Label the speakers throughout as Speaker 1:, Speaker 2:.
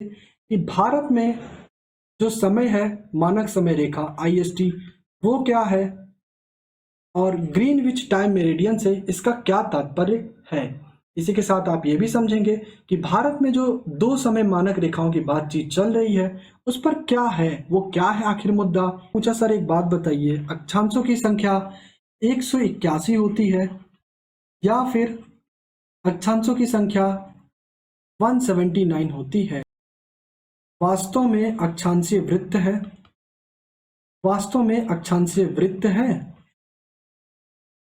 Speaker 1: कि भारत में जो समय है मानक समय रेखा IST वो क्या है और ग्रीनविच टाइम मेरिडियन से इसका क्या तात्पर्य है। इसी के साथ आप ये भी समझेंगे कि भारत में जो दो समय मानक रेखाओं की बातचीत चल रही है उस पर क्या है, वो क्या है आखिर मुद्दा। पूछा सर एक बात बताइए, अक्षांशों की संख्या 181 होती है या फिर अक्षांशों की संख्या 179 होती है। वास्तव में अक्षांशीय वृत्त है, वास्तव में अक्षांशीय वृत्त है,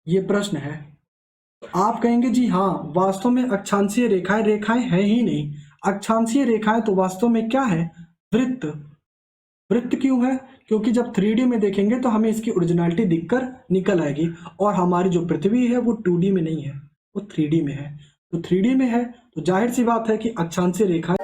Speaker 1: ये प्रश्न है। तो आप कहेंगे जी हाँ, वास्तव में अक्षांशीय रेखाएं रेखाएं हैं ही नहीं। अक्षांशीय रेखाएं तो वास्तव में क्या है, वृत्त। वृत्त क्यों है, क्योंकि जब 3D में देखेंगे तो हमें इसकी ओरिजिनलिटी दिखकर निकल आएगी और हमारी जो पृथ्वी है वो 2D में नहीं है, वो 3D में है। तो 3D में है तो जाहिर सी बात है कि अक्षांशीय रेखाएं।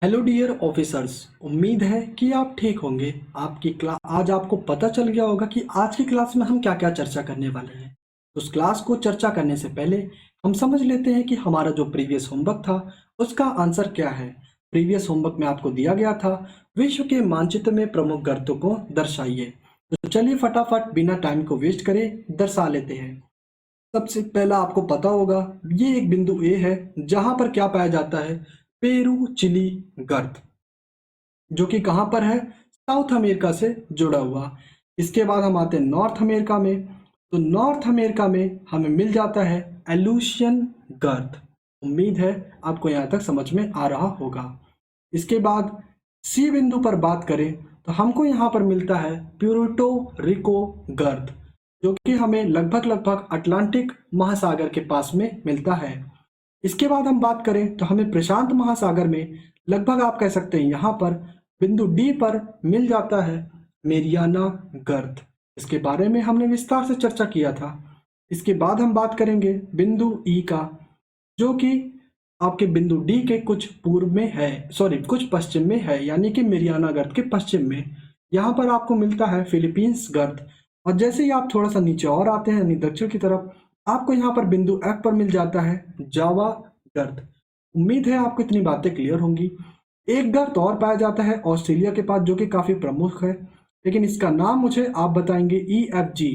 Speaker 1: हेलो डियर ऑफिसर्स, उम्मीद है कि आप ठीक होंगे। आपकी क्लास आज आपको पता चल गया होगा कि आज की क्लास में हम क्या क्या चर्चा करने वाले हैं। उस क्लास को चर्चा करने से पहले हम समझ लेते हैं कि हमारा जो प्रीवियस होमवर्क था उसका आंसर क्या है। प्रीवियस होमवर्क में आपको दिया गया था विश्व के मानचित्र में प्रमुख गर्तों को दर्शाइए। तो चलिए फटाफट बिना टाइम को वेस्ट करे दर्शा लेते हैं। सबसे पहला आपको पता होगा ये एक बिंदु ए है जहां पर क्या पाया जाता है, पेरू चिली गर्त, जो कि कहां पर है, साउथ अमेरिका से जुड़ा हुआ। इसके बाद हम आते हैं नॉर्थ अमेरिका में। तो नॉर्थ अमेरिका में हमें मिल जाता है एलुशियन गर्त। उम्मीद है आपको यहां तक समझ में आ रहा होगा। इसके बाद सी बिंदु पर बात करें तो हमको यहाँ पर मिलता है प्यूर्टो रिको गर्त, जो कि हमें लगभग लगभग अटलांटिक महासागर के पास में मिलता है। इसके बाद हम बात करें तो हमें प्रशांत महासागर में लगभग आप कह सकते हैं यहाँ पर बिंदु डी पर मिल जाता है मेरियाना गर्त। इसके बारे में हमने विस्तार से चर्चा किया था। इसके बाद हम बात करेंगे बिंदु ई का, जो कि आपके बिंदु डी के कुछ पूर्व में है, सॉरी कुछ पश्चिम में है, यानी कि मेरियाना गर्त के पश्चिम में। यहाँ पर आपको मिलता है फिलीपींस गर्त। और जैसे ही आप थोड़ा सा नीचे और आते हैं यानी दक्षिण की तरफ, आपको यहाँ पर बिंदु एफ पर मिल जाता है जावा गर्त। उम्मीद है आपको इतनी बातें क्लियर होंगी। एक गर्त और पाया जाता है ऑस्ट्रेलिया के पास, जो कि काफी प्रमुख है, लेकिन इसका नाम मुझे आप बताएंगे EFG।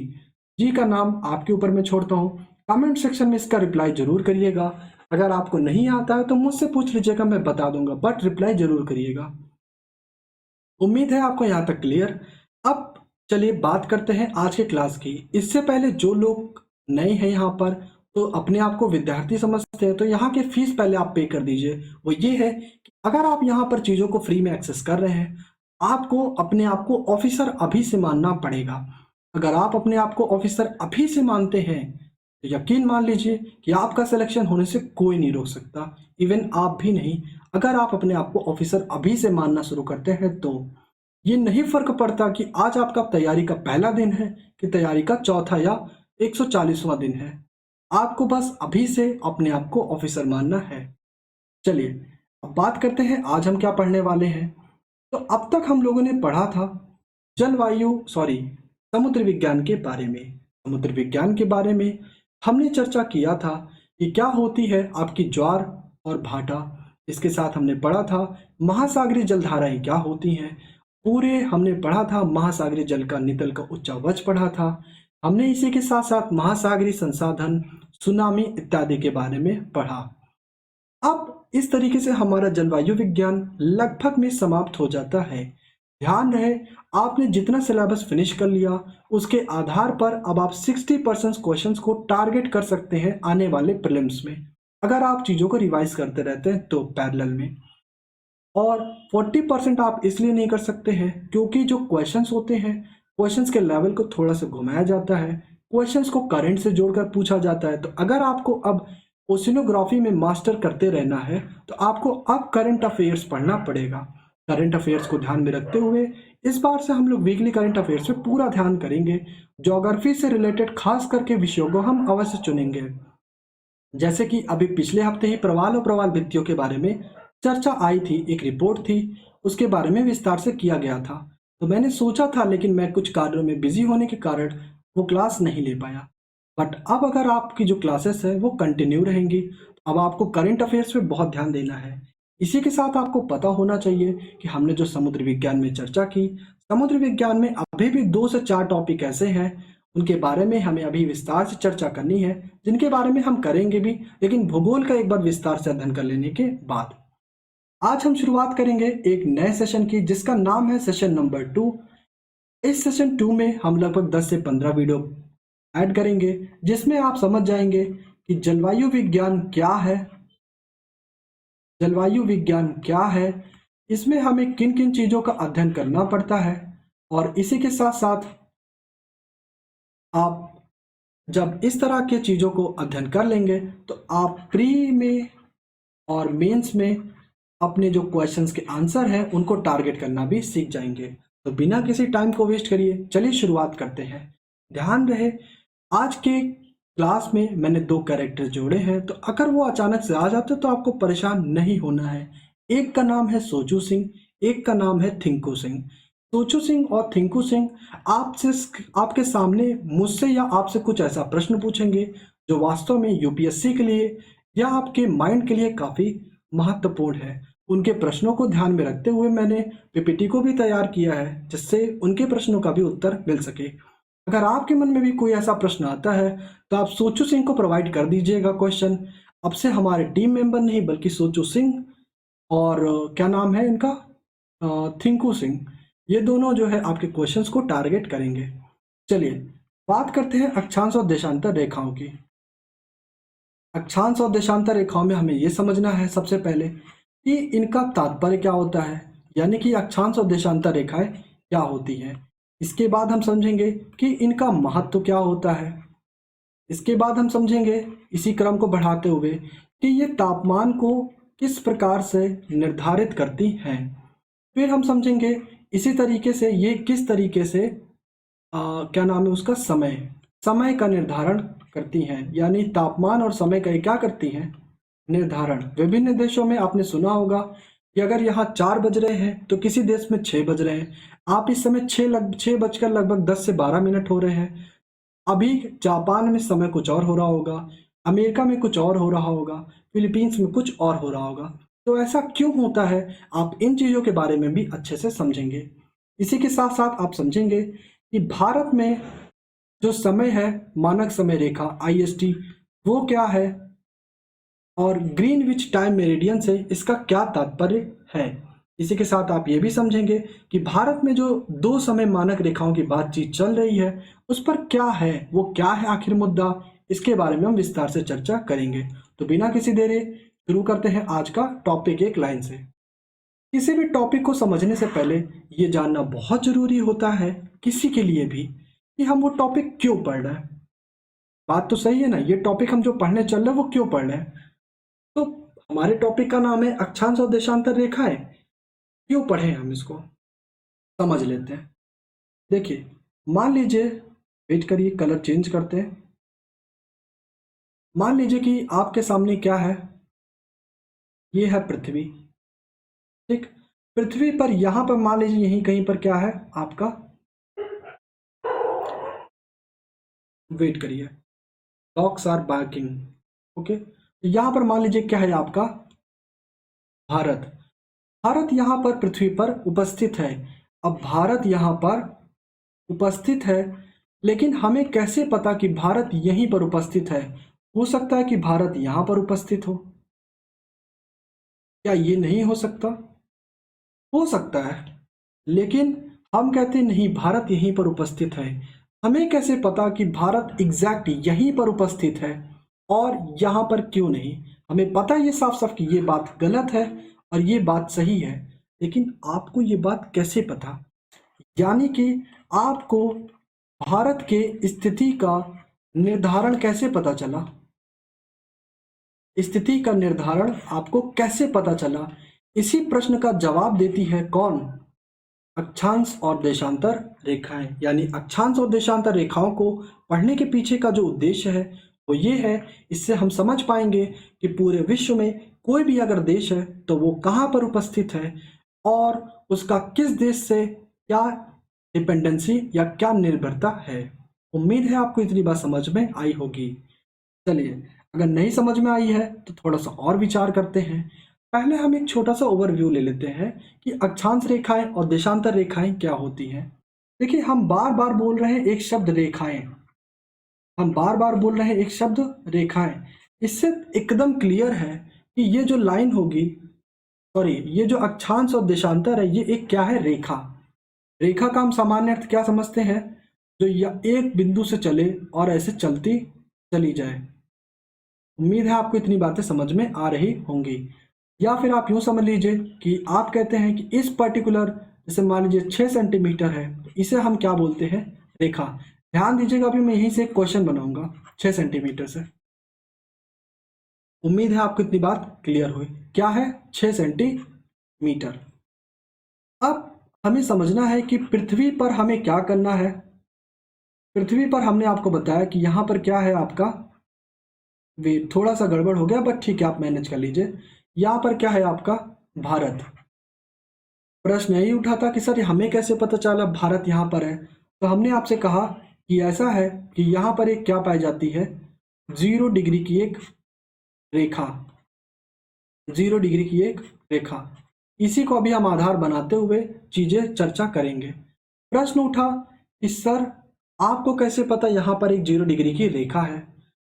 Speaker 1: जी का नाम आपके ऊपर मैं छोड़ता हूँ। कमेंट सेक्शन में इसका रिप्लाई जरूर करिएगा। अगर आपको नहीं आता है तो मुझसे पूछ लीजिएगा, मैं बता दूंगा, बट रिप्लाई जरूर करिएगा। उम्मीद है आपको यहाँ तक क्लियर। अब चलिए बात करते हैं आज के क्लास की। इससे पहले जो लोग नए हैं यहाँ पर, तो अपने आप को विद्यार्थी समझते हैं, तो यहाँ के फीस पहले आप पे कर दीजिए। वो ये है कि अगर आप यहाँ पर चीज़ों को फ्री में एक्सेस कर रहे हैं, आपको अपने आप को ऑफिसर अभी से मानना पड़ेगा। अगर आप अपने आप को ऑफिसर अभी से मानते हैं तो यकीन मान लीजिए कि आपका सिलेक्शन होने से कोई नहीं रोक सकता, इवन आप भी नहीं। अगर आप अपने आप को ऑफिसर अभी से मानना शुरू करते हैं तो ये नहीं फर्क पड़ता कि आज आपका तैयारी का पहला दिन है कि तैयारी का चौथा या 140वां दिन है, आपको बस अभी से अपने आप को ऑफिसर मानना है। चलिए अब बात करते हैं आज हम क्या पढ़ने वाले हैं। तो अब तक हम लोगों ने पढ़ा था समुद्र विज्ञान के बारे में। समुद्र विज्ञान के बारे में हमने चर्चा किया था कि क्या होती है आपकी ज्वार और भाटा। इसके साथ हमने पढ़ा था महासागरीय जलधाराएं क्या होती हैं। पूरे हमने पढ़ा था महासागरीय जल का नितल का उच्चावच पढ़ा था हमने। इसी के साथ साथ महासागरीय संसाधन, सुनामी इत्यादि के बारे में पढ़ा। अब इस तरीके से हमारा जलवायु विज्ञान लगभग में समाप्त हो जाता है। ध्यान रहे आपने जितना सिलेबस फिनिश कर लिया उसके आधार पर अब आप 60% क्वेश्चंस को टारगेट कर सकते हैं आने वाले प्रीलिम्स में, अगर आप चीज़ों को रिवाइज करते रहते हैं तो पैरेलल में। और 40% आप इसलिए नहीं कर सकते हैं क्योंकि जो क्वेश्चंस होते हैं, क्वेश्चंस के लेवल को थोड़ा सा घुमाया जाता है, क्वेश्चंस को करंट से जोड़कर पूछा जाता है। तो अगर आपको अब ओशिनोग्राफी में मास्टर करते रहना है तो आपको अब करंट अफेयर्स पढ़ना पड़ेगा। करंट अफेयर्स को ध्यान में रखते हुए इस बार से हम लोग वीकली करंट अफेयर्स पे पूरा ध्यान करेंगे। ज्योग्राफी से रिलेटेड खास करके विषयों को हम अवश्य चुनेंगे। जैसे कि अभी पिछले हफ्ते ही प्रवाल और प्रवाल भित्तियों के बारे में चर्चा आई थी, एक रिपोर्ट थी, उसके बारे में विस्तार से किया गया था। तो मैंने सोचा था, लेकिन मैं कुछ कार्यों में बिजी होने के कारण वो क्लास नहीं ले पाया। बट अब अगर आपकी जो क्लासेस है वो कंटिन्यू रहेंगी, तो अब आपको करंट अफेयर्स पे बहुत ध्यान देना है। इसी के साथ आपको पता होना चाहिए कि हमने जो समुद्र विज्ञान में चर्चा की, समुद्र विज्ञान में अभी भी 2 से 4 टॉपिक ऐसे हैं, उनके बारे में हमें अभी विस्तार से चर्चा करनी है, जिनके बारे में हम करेंगे भी, लेकिन भूगोल का एक बार विस्तार से अध्ययन कर लेने के बाद। आज हम शुरुआत करेंगे एक नए सेशन की, जिसका नाम है सेशन नंबर 2। इस सेशन 2 में हम लगभग 10 से 15 वीडियो ऐड करेंगे, जिसमें आप समझ जाएंगे कि जलवायु विज्ञान क्या है, जलवायु विज्ञान क्या है, इसमें हमें किन किन चीज़ों का अध्ययन करना पड़ता है। और इसी के साथ साथ आप जब इस तरह के चीज़ों को अध्ययन कर लेंगे, तो आप प्री में और मेंस में अपने जो क्वेश्चंस के आंसर हैं उनको टारगेट करना भी सीख जाएंगे। तो बिना किसी टाइम को वेस्ट करिए, चलिए शुरुआत करते हैं। ध्यान रहे, आज के क्लास में मैंने 2 कैरेक्टर जोड़े हैं, तो अगर वो अचानक से आ जाते तो आपको परेशान नहीं होना है। एक का नाम है सोचू सिंह, एक का नाम है थिंकू सिंह। सोचू सिंह और थिंकू सिंह आपसे आपके सामने मुझसे या आपसे कुछ ऐसा प्रश्न पूछेंगे जो वास्तव में यूपीएससी के लिए या आपके माइंड के लिए काफ़ी महत्वपूर्ण है। उनके प्रश्नों को ध्यान में रखते हुए मैंने पीपीटी को भी तैयार किया है, जिससे उनके प्रश्नों का भी उत्तर मिल सके। अगर आपके मन में भी कोई ऐसा प्रश्न आता है, तो आप सोचू सिंह को प्रोवाइड कर दीजिएगा क्वेश्चन। अब से हमारे टीम मेंबर नहीं, बल्कि सोचू सिंह और क्या नाम है इनका, थिंकू सिंह, ये दोनों जो है आपके क्वेश्चंस को टारगेट करेंगे। चलिए बात करते हैं अक्षांश और देशांतर रेखाओं की। अक्षांश और देशांतर रेखाओं में हमें ये समझना है सबसे पहले कि इनका तात्पर्य क्या होता है, यानी कि अक्षांश और देशांतर रेखाएं क्या होती हैं। इसके बाद हम समझेंगे कि इनका महत्व क्या होता है। इसके बाद हम समझेंगे, इसी क्रम को बढ़ाते हुए, कि ये तापमान को किस प्रकार से निर्धारित करती हैं। फिर हम समझेंगे इसी तरीके से ये किस तरीके से क्या नाम है उसका, समय का निर्धारण करती हैं, यानी तापमान और समय का ये क्या करती हैं, निर्धारण। विभिन्न देशों में आपने सुना होगा कि अगर यहाँ 4 बज रहे हैं तो किसी देश में 6 बज रहे हैं। आप इस समय 6 बजकर लगभग 10 से 12 मिनट हो रहे हैं। अभी जापान में समय कुछ और हो रहा होगा, अमेरिका में कुछ और हो रहा होगा, फिलीपींस में कुछ और हो रहा होगा। तो ऐसा क्यों होता है, आप इन चीज़ों के बारे में भी अच्छे से समझेंगे। इसी के साथ साथ आप समझेंगे कि भारत में जो समय है, मानक समय रेखा IST, वो क्या है, और ग्रीनविच टाइम मेरिडियन से इसका क्या तात्पर्य है। इसी के साथ आप ये भी समझेंगे कि भारत में जो 2 समय मानक रेखाओं की बातचीत चल रही है, उस पर क्या है, वो क्या है आखिर मुद्दा, इसके बारे में हम विस्तार से चर्चा करेंगे। तो बिना किसी देरी शुरू करते हैं आज का टॉपिक एक लाइन से। किसी भी टॉपिक को समझने से पहले ये जानना बहुत जरूरी होता है, किसी के लिए भी, कि हम वो टॉपिक क्यों पढ़ रहे हैं। बात तो सही है ना, ये टॉपिक हम जो पढ़ने चल रहे हैं वो क्यों पढ़ रहे हैं। तो हमारे टॉपिक का नाम है अक्षांश और देशांतर रेखाएं, क्यों पढ़े हम इसको, समझ लेते हैं। देखिए, मान लीजिए, वेट करिए, कलर चेंज करते हैं। मान लीजिए कि आपके सामने क्या है, ये है पृथ्वी, ठीक। पृथ्वी पर यहां पर मान लीजिए यहीं कहीं पर क्या है आपका, वेट करिए, डॉग्स आर बार्किंग, ओके। तो यहां पर मान लीजिए क्या है आपका, भारत। भारत यहाँ पर पृथ्वी पर उपस्थित है। अब भारत यहाँ पर उपस्थित है, लेकिन हमें कैसे पता कि भारत यहीं पर उपस्थित है। हो सकता है कि भारत यहाँ पर उपस्थित हो, क्या ये नहीं हो सकता? हो सकता है, लेकिन हम कहते नहीं भारत यहीं पर उपस्थित है। हमें कैसे पता कि भारत एग्जैक्ट यहीं पर उपस्थित है और यहाँ पर क्यों नहीं? हमें पता ये साफ साफ कि ये बात गलत है और ये बात सही है, लेकिन आपको ये बात कैसे पता? यानी कि आपको भारत के स्थिति का निर्धारण कैसे पता चला? स्थिति का निर्धारण आपको कैसे पता चला? इसी प्रश्न का जवाब देती है कौन? अक्षांश और देशांतर रेखाएं। यानी अक्षांश और देशांतर रेखाओं को पढ़ने के पीछे का जो उद्देश्य है वो ये है, इससे हम समझ पाएंगे कि पूरे विश्व में कोई भी अगर देश है तो वो कहाँ पर उपस्थित है और उसका किस देश से क्या डिपेंडेंसी या क्या निर्भरता है। उम्मीद है आपको इतनी बात समझ में आई होगी। चलिए, अगर नहीं समझ में आई है तो थोड़ा सा और विचार करते हैं। पहले हम एक छोटा सा ओवरव्यू ले लेते हैं कि अक्षांश रेखाएं और देशांतर रेखाएं क्या होती हैं। देखिए, हम बार बार बोल रहे हैं एक शब्द रेखाएं, हम बार बार बोल रहे हैं एक शब्द रेखाएं। इससे एकदम क्लियर है कि ये जो लाइन होगी, सॉरी, ये जो अक्षांश और देशांतर है, ये एक क्या है, रेखा। रेखा का हम सामान्य अर्थ क्या समझते हैं, जो या एक बिंदु से चले और ऐसे चलती चली जाए। उम्मीद है आपको इतनी बातें समझ में आ रही होंगी। या फिर आप यूं समझ लीजिए कि आप कहते हैं कि इस पर्टिकुलर, जैसे मान लीजिए 6 सेंटीमीटर है, तो इसे हम क्या बोलते हैं, रेखा। ध्यान दीजिएगा, अभी मैं यहीं से एक क्वेश्चन बनाऊंगा 6 सेंटीमीटर से। उम्मीद है आपको इतनी बात क्लियर हुई। क्या है 6 सेंटीमीटर। अब हमें समझना है कि पृथ्वी पर हमें क्या करना है। पृथ्वी पर हमने आपको बताया कि यहाँ पर क्या है आपका, वे थोड़ा सा गड़बड़ हो गया, बट ठीक है, आप मैनेज कर लीजिए। यहाँ पर क्या है आपका, भारत। प्रश्न यही उठा था कि सर हमें कैसे पता चला भारत यहाँ पर है। तो हमने आपसे कहा कि ऐसा है कि यहाँ पर एक क्या पाई जाती है, 0 डिग्री की एक रेखा। 0 डिग्री की एक रेखा, इसी को अभी हम आधार बनाते हुए चीजें चर्चा करेंगे। प्रश्न उठा कि सर आपको कैसे पता यहाँ पर एक 0 डिग्री की रेखा है।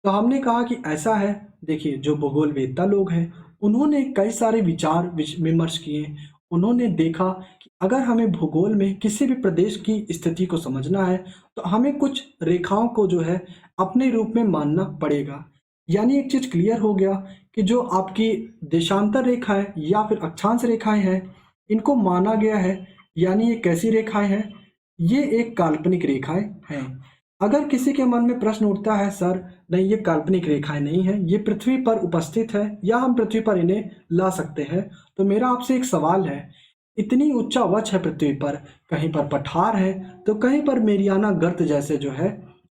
Speaker 1: तो हमने कहा कि ऐसा है, देखिए जो भूगोल वेत्ता लोग हैं उन्होंने कई सारे विचार विमर्श किए। उन्होंने देखा कि अगर हमें भूगोल में किसी भी प्रदेश की स्थिति को समझना है तो हमें कुछ रेखाओं को जो है अपने रूप में मानना पड़ेगा। यानी एक चीज क्लियर हो गया कि जो आपकी देशांतर रेखाएं या फिर अक्षांश रेखाएं हैं, इनको माना गया है। यानी ये कैसी रेखाएं हैं, ये एक काल्पनिक रेखाएं हैं। अगर किसी के मन में प्रश्न उठता है सर नहीं ये काल्पनिक रेखाएं नहीं है, ये पृथ्वी पर उपस्थित है या हम पृथ्वी पर इन्हें ला सकते हैं, तो मेरा आपसे एक सवाल है, इतनी ऊंचा वक्ष है पृथ्वी पर, कहीं पर पठार है तो कहीं पर मेरियाना गर्त जैसे जो है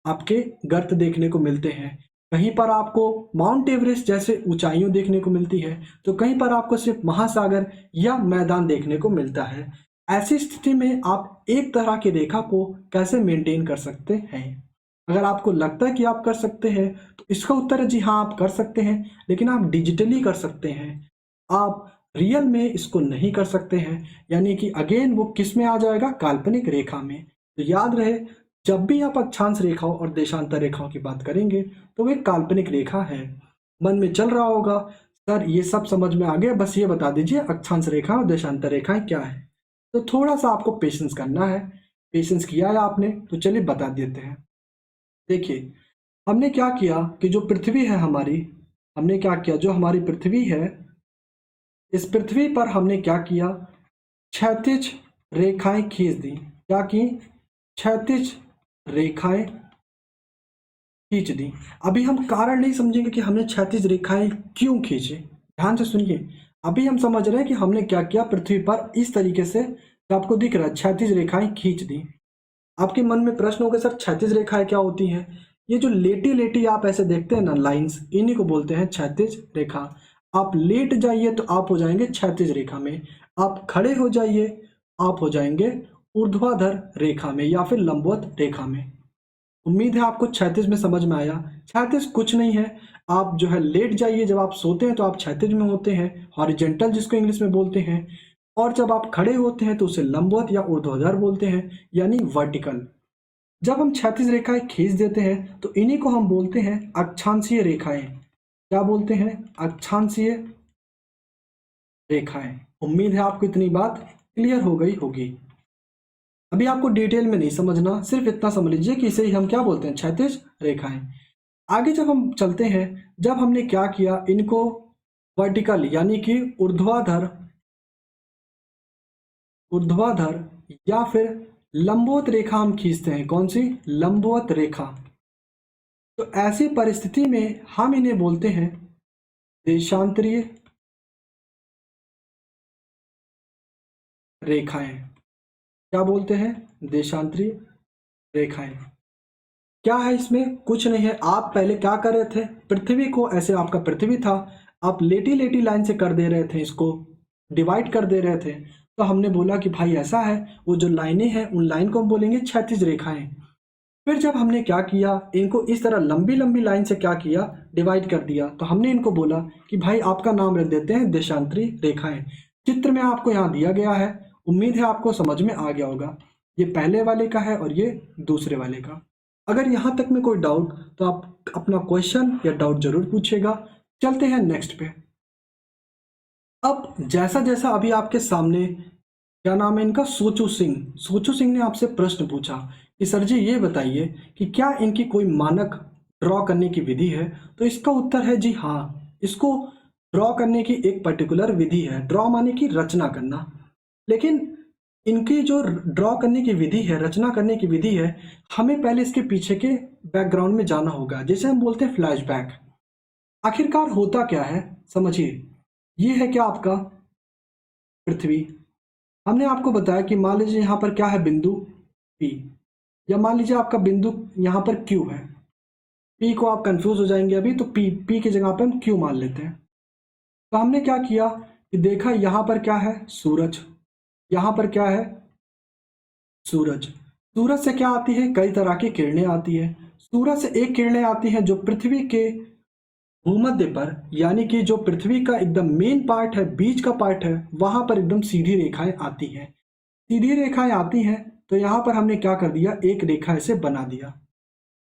Speaker 1: आपके गर्त देखने को मिलते हैं, कहीं पर आपको माउंट एवरेस्ट जैसे ऊंचाइयों देखने को मिलती है, तो कहीं पर आपको सिर्फ महासागर या मैदान देखने को मिलता है। ऐसी स्थिति में आप एक तरह की रेखा को कैसे मेंटेन कर सकते हैं। अगर आपको लगता है कि आप कर सकते हैं तो इसका उत्तर है जी हाँ, आप कर सकते हैं, लेकिन आप डिजिटली कर सकते हैं, आप रियल में इसको नहीं कर सकते हैं। यानी कि अगेन वो किस में आ जाएगा, काल्पनिक रेखा में। तो याद रहे, जब भी आप अक्षांश रेखाओं और देशांतर रेखाओं की बात करेंगे तो वे काल्पनिक रेखा है। मन में चल रहा होगा सर ये सब समझ में आ गया, बस ये बता दीजिए अक्षांश रेखा और देशांतर रेखाएं क्या है। तो थोड़ा सा आपको पेशेंस करना है। पेशेंस किया है आपने तो चलिए बता देते हैं। देखिए, हमने क्या किया कि जो पृथ्वी है हमारी, हमने क्या किया, जो हमारी पृथ्वी है, इस पृथ्वी पर हमने क्या किया, क्षैतिज रेखाएं खींच दी। क्या की, क्षैतिज रेखाएं खींच दी। अभी हम कारण नहीं समझेंगे कि हमने क्षैतिज रेखाएं क्यों खींचे, ध्यान से सुनिए। अभी हम समझ रहे हैं कि हमने क्या किया, पृथ्वी पर इस तरीके से, तो आपको दिख रहा है क्षैतिज रेखाएं खींच दी। आपके मन में प्रश्न होगा सर क्षैतिज रेखाएं क्या होती हैं। ये जो लेटी लेटी आप ऐसे देखते हैं ना लाइंस, इन्हीं को बोलते हैं क्षैतिज रेखा। आप लेट जाइए तो आप हो जाएंगे क्षैतिज रेखा में, आप खड़े हो जाइए आप हो जाएंगे ऊर्ध्वाधर रेखा में या फिर लंबवत रेखा में। उम्मीद है आपको क्षैतिज में समझ में आया। क्षैतिज कुछ नहीं है, आप जो है लेट जाइए, जब आप सोते हैं तो आप क्षैतिज में होते हैं, हॉरिजॉन्टल जिसको इंग्लिश में बोलते हैं, और जब आप खड़े होते हैं तो उसे लंबवत या ऊर्ध्वाधर बोलते हैं, यानी वर्टिकल। जब हम क्षैतिज रेखाएं खींच देते हैं तो इन्हीं को हम बोलते हैं अक्षांशीय रेखाएं। क्या बोलते हैं, अक्षांशीय रेखाएं। उम्मीद है आपको इतनी बात क्लियर हो गई होगी। अभी आपको डिटेल में नहीं समझना, सिर्फ इतना समझ लीजिए कि इसे ही हम क्या बोलते हैं, क्षैतिज रेखाएं। आगे जब हम चलते हैं, जब हमने क्या किया, इनको वर्टिकल यानी कि ऊर्ध्वाधर या फिर लंबवत रेखा हम खींचते हैं। कौन सी, लंबवत रेखा। तो ऐसी परिस्थिति में हम इन्हें बोलते हैं देशांतरीय रेखाएं। क्या बोलते हैं, देशांतरीय रेखाएं। क्या है इसमें, कुछ नहीं है। आप पहले क्या कर रहे थे, पृथ्वी को ऐसे, आपका पृथ्वी था, आप लेटी लेटी लाइन से कर दे रहे थे, इसको डिवाइड कर दे रहे थे, तो तो हमने बोला कि भाई ऐसा है, वो जो लाइनें हैं उन लाइन को हम बोलेंगे क्षैतिज रेखाएं। फिर जब हमने क्या किया, इनको इस तरह लंबी लंबी लाइन से क्या किया, डिवाइड कर दिया, तो हमने इनको बोला कि भाई आपका नाम रख देते हैं देशांतरी रेखाएं। चित्र में आपको यहाँ दिया गया है, उम्मीद है आपको समझ में आ गया होगा। ये पहले वाले का है और ये दूसरे वाले का। अगर यहाँ तक में कोई डाउट तो आप अपना क्वेश्चन या डाउट जरूर पूछेगा। चलते हैं नेक्स्ट पे। अब जैसा जैसा अभी आपके सामने, क्या नाम है इनका, सोचू सिंह ने आपसे प्रश्न पूछा कि सर जी ये बताइए कि क्या इनकी कोई मानक ड्रॉ करने की विधि है। तो इसका उत्तर है जी हाँ, इसको ड्रॉ करने की एक पर्टिकुलर विधि है। ड्रॉ माने कि रचना करना। लेकिन इनकी जो ड्रॉ करने की विधि है, रचना करने की विधि है, हमें पहले इसके पीछे के बैकग्राउंड में जाना होगा, जिसे हम बोलते हैं फ्लैशबैक। आखिरकार होता क्या है समझिए। ये है क्या आपका पृथ्वी। हमने आपको बताया कि मान लीजिए यहाँ पर क्या है, बिंदु P, या मान लीजिए आपका बिंदु यहाँ पर Q है। P को आप कंफ्यूज हो जाएंगे अभी, तो P की जगह पर हम Q मान लेते हैं। तो हमने क्या किया कि देखा यहाँ पर क्या है, सूरज, यहाँ पर क्या है, सूरज। सूरज से क्या आती है, कई तरह की किरणें आती है। सूरज से एक किरणें आती हैं जो पृथ्वी के भूमध्य पर, यानी कि जो पृथ्वी का एकदम मेन पार्ट है, बीच का पार्ट है, वहां पर एकदम सीधी रेखाएं आती हैं। सीधी रेखाएं आती हैं तो यहाँ पर हमने क्या कर दिया, एक रेखा इसे बना दिया।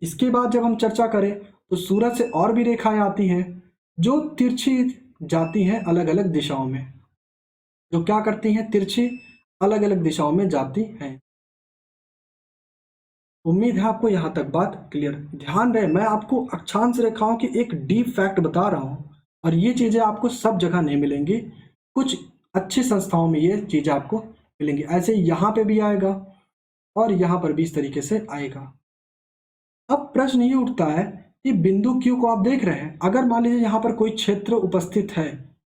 Speaker 1: इसके बाद जब हम चर्चा करें तो सूरज से और भी रेखाएं आती हैं जो तिरछी जाती हैं अलग अलग दिशाओं में, जो क्या करती हैं, तिरछी अलग अलग दिशाओं में जाती हैं। उम्मीद है आपको यहाँ तक बात क्लियर। ध्यान रहे, मैं आपको अक्षांश रेखाओं की एक डीप फैक्ट बता रहा हूँ और ये चीज़ें आपको सब जगह नहीं मिलेंगी, कुछ अच्छी संस्थाओं में ये चीज़ें आपको मिलेंगी। ऐसे यहाँ पे भी आएगा और यहाँ पर भी इस तरीके से आएगा। अब प्रश्न ये उठता है कि बिंदु Q को आप देख रहे हैं, अगर मान लीजिए यहाँ पर कोई क्षेत्र उपस्थित है,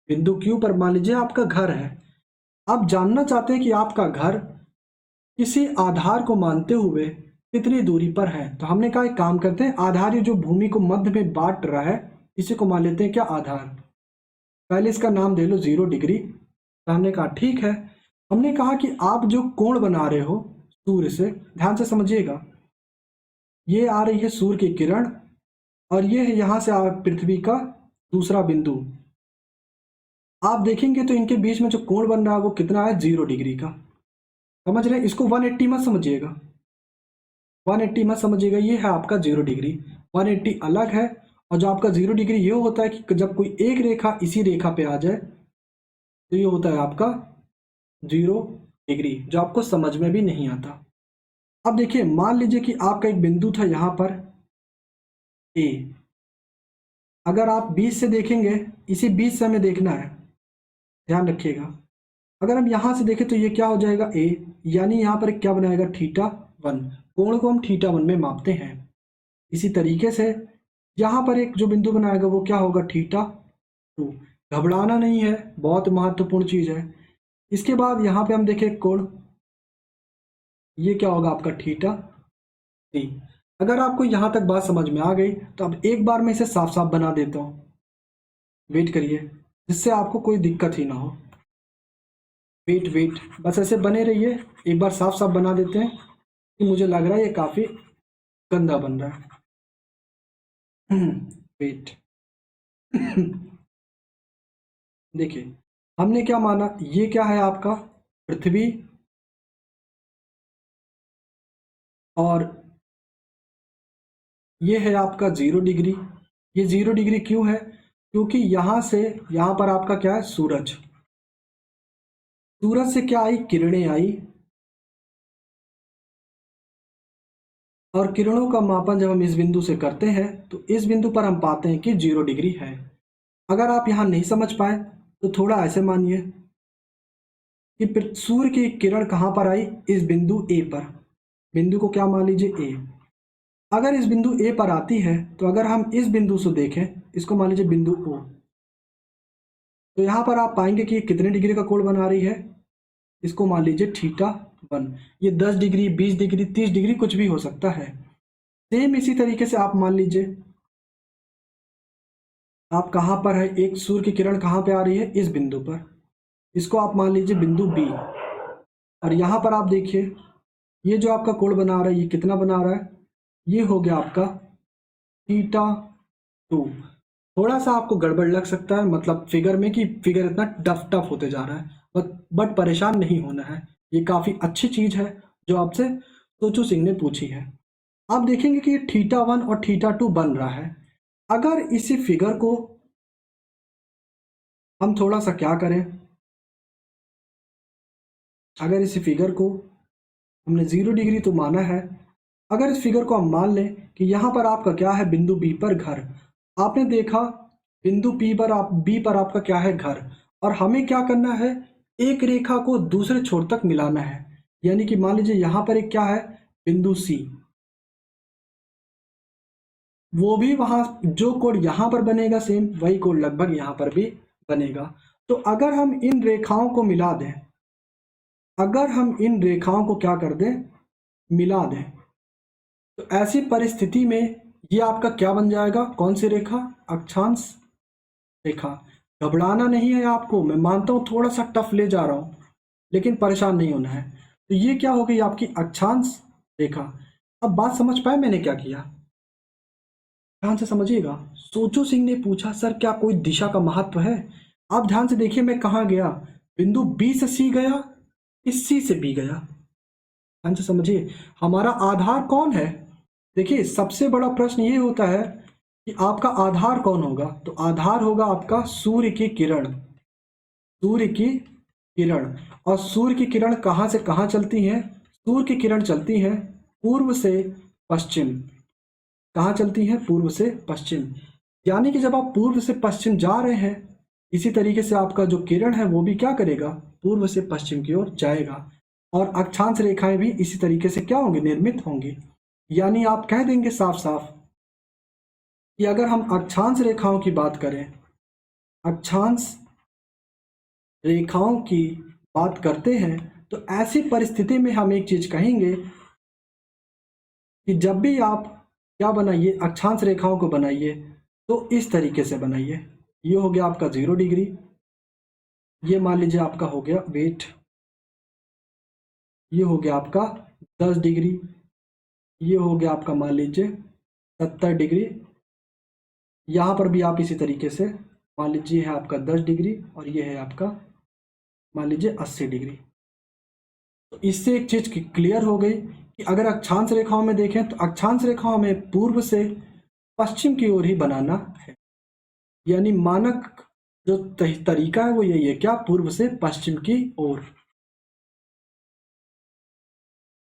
Speaker 1: बिंदु Q पर मान लीजिए आपका घर है, आप जानना चाहते हैं कि आपका घर किसी आधार को मानते हुए कितनी दूरी पर है। तो हमने कहा एक काम करते हैं, आधार ये जो भूमि को मध्य में बांट रहा है, इसी को मान लेते हैं क्या, आधार। पहले इसका नाम दे लो 0 डिग्री। तो हमने कहा ठीक है। हमने कहा कि आप जो कोण बना रहे हो सूर्य से, ध्यान से समझिएगा, ये आ रही है सूर्य की किरण और ये है यहाँ से पृथ्वी का दूसरा बिंदु। आप देखेंगे तो इनके बीच में जो कोण बन रहा है वो कितना है, 0 डिग्री का। समझ रहे हैं, इसको 180 मत समझिएगा, 180 मत समझिएगा, ये है आपका 0 डिग्री। 180 अलग है, और जो आपका 0 डिग्री ये होता है कि जब कोई एक रेखा इसी रेखा पे आ जाए तो ये होता है आपका 0 डिग्री, जो आपको समझ में भी नहीं आता। अब देखिए, मान लीजिए कि आपका एक बिंदु था यहाँ पर ए। अगर आप बीच से देखेंगे, इसी बीच से हमें देखना है, ध्यान रखिएगा। अगर हम यहाँ से देखें तो ये क्या हो जाएगा, ए, यानी यहाँ पर क्या बनाएगा, θ1। कोण को हम θ1 में मापते हैं। इसी तरीके से यहाँ पर एक जो बिंदु बनाएगा वो क्या होगा, θ2। घबराना नहीं है, बहुत महत्वपूर्ण चीज है। इसके बाद यहाँ पे हम देखें कोण, ये क्या होगा आपका θ3। अगर आपको यहाँ तक बात समझ में आ गई तो अब एक बार मैं इसे साफ साफ बना देता हूँ, वेट करिए, जिससे आपको कोई दिक्कत ही ना हो। वेट, बस ऐसे बने रहिए, एक बार साफ साफ बना देते हैं कि मुझे लग रहा है ये काफी गंदा बन रहा है। वेट। देखिए, हमने क्या माना, ये क्या है आपका पृथ्वी, और ये है आपका 0 डिग्री। ये 0 डिग्री क्यों है, क्योंकि यहां से यहां पर आपका क्या है, सूरज। सूरज से क्या आई, किरणें आई, और किरणों का मापन जब हम इस बिंदु से करते हैं तो इस बिंदु पर हम पाते हैं कि 0 डिग्री है। अगर आप यहां नहीं समझ पाए तो थोड़ा ऐसे मानिए कि सूर्य की किरण कहां पर आई, इस बिंदु ए पर। बिंदु को क्या मान लीजिए, ए। अगर इस बिंदु ए पर आती है तो अगर हम इस बिंदु से देखें, इसको मान लीजिए बिंदु ओ, तो यहां पर आप पाएंगे कि कितने डिग्री का कोण बना रही है, इसको मान लीजिए θ1। ये 10 डिग्री, 20 डिग्री, 30 डिग्री कुछ भी हो सकता है। सेम इसी तरीके से आप मान लीजिए आप कहां पर है, एक सूर्य की किरण कहां पे आ रही है, इस बिंदु पर, इसको आप मान लीजिए बिंदु बी। और यहाँ पर आप देखिए, ये जो आपका कोण बना रहा है ये कितना बना रहा है, ये हो गया आपका θ2। थोड़ा सा आपको गड़बड़ लग सकता है मतलब फिगर में कि फिगर इतना टफ टफ होते जा रहा है, बट परेशान नहीं होना है, ये काफ़ी अच्छी चीज़ है जो आपसे सोचू सिंह ने पूछी है। आप देखेंगे कि ये θ1 और θ2 बन रहा है। अगर इसी फिगर को हम थोड़ा सा क्या करें, अगर इस फिगर को हमने 0 डिग्री तो माना है, अगर इस फिगर को हम मान लें कि यहाँ पर आपका क्या है, बिंदु बी पर घर। आपने देखा बिंदु बी पर आपका क्या है, घर। और हमें क्या करना है, एक रेखा को दूसरे छोर तक मिलाना है। यानी कि मान लीजिए यहाँ पर एक क्या है, बिंदु सी, वो भी वहां जो कोड यहाँ पर बनेगा सेम वही कोड लगभग यहाँ पर भी बनेगा। तो अगर हम इन रेखाओं को मिला दें, अगर हम इन रेखाओं को क्या कर दें, मिला दें, तो ऐसी परिस्थिति में ये आपका क्या बन जाएगा, कौन सी रेखा, अक्षांश रेखा। घबराना नहीं है आपको, मैं मानता हूँ थोड़ा सा टफ ले जा रहा हूँ, लेकिन परेशान नहीं होना है। तो ये क्या हो गई आपकी अक्षांश रेखा। अब बात समझ पाए मैंने क्या किया, ध्यान से समझिएगा। सोचू सिंह ने पूछा सर क्या कोई दिशा का महत्व है। आप ध्यान से देखिए मैं कहाँ गया, बिंदु बी से सी गया, इस सी से बी गया। ध्यान से समझिए, हमारा आधार कौन है। देखिए सबसे बड़ा प्रश्न ये होता है कि आपका आधार कौन होगा, तो आधार होगा आपका सूर्य की किरण। सूर्य की किरण, और सूर्य की किरण कहाँ से कहाँ चलती हैं, सूर्य की किरण चलती हैं पूर्व से पश्चिम। कहाँ चलती हैं, पूर्व से पश्चिम। यानी कि जब आप पूर्व से पश्चिम जा रहे हैं, इसी तरीके से आपका जो किरण है वो भी क्या करेगा, पूर्व से पश्चिम की ओर जाएगा। और अक्षांश रेखाएं भी इसी तरीके से क्या होंगी, निर्मित होंगी। यानी आप कह देंगे साफ साफ कि अगर हम अक्षांश रेखाओं की बात करें, अक्षांश रेखाओं की बात करते हैं, तो ऐसी परिस्थिति में हम एक चीज कहेंगे कि जब भी आप क्या बनाइए, अक्षांश रेखाओं को बनाइए तो इस तरीके से बनाइए। ये हो गया आपका 0 डिग्री, ये मान लीजिए आपका हो गया वेट, ये हो गया आपका 10 डिग्री, ये हो गया आपका मान लीजिए 70 डिग्री। यहाँ पर भी आप इसी तरीके से मान लीजिए है आपका 10 डिग्री और ये है आपका मान लीजिए 80 डिग्री। तो इससे एक चीज क्लियर हो गई कि अगर अक्षांश रेखाओं में देखें तो अक्षांश रेखाओं में पूर्व से पश्चिम की ओर ही बनाना है। यानी मानक जो तरीका है वो यही है, क्या, पूर्व से पश्चिम की ओर।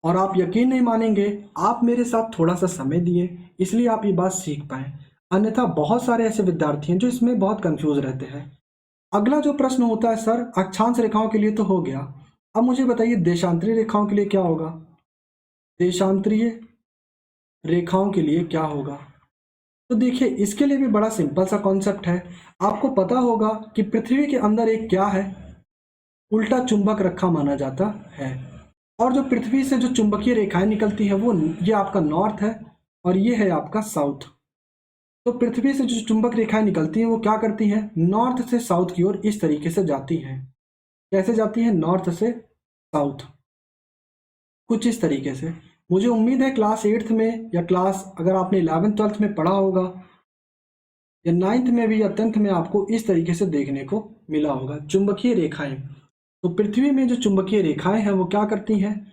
Speaker 1: और आप यकीन नहीं मानेंगे, आप मेरे साथ थोड़ा सा समय दिए इसलिए आप ये बात सीख पाए, अन्यथा बहुत सारे ऐसे विद्यार्थी हैं जो इसमें बहुत कंफ्यूज रहते हैं। अगला जो प्रश्न होता है सर, अक्षांश रेखाओं के लिए तो हो गया, अब मुझे बताइए देशांतरी रेखाओं के लिए क्या होगा। देशांतरीय रेखाओं के लिए क्या होगा, तो देखिए इसके लिए भी बड़ा सिंपल सा कॉन्सेप्ट है। आपको पता होगा कि पृथ्वी के अंदर एक क्या है, उल्टा चुंबक रखा माना जाता है। और जो पृथ्वी से जो चुंबकीय रेखाएं निकलती है वो ये आपका नॉर्थ है और ये है आपका साउथ। तो पृथ्वी से जो चुंबक रेखाएं निकलती हैं वो क्या करती हैं, नॉर्थ से साउथ की ओर इस तरीके से जाती हैं। कैसे जाती हैं, नॉर्थ से साउथ, कुछ इस तरीके से। मुझे उम्मीद है क्लास 8th में या क्लास अगर आपने 11th 12th में पढ़ा होगा या 9th में भी या 10th में आपको इस तरीके से देखने को मिला होगा चुंबकीय रेखाएं। तो पृथ्वी में जो चुंबकीय रेखाएं हैं वो क्या करती हैं,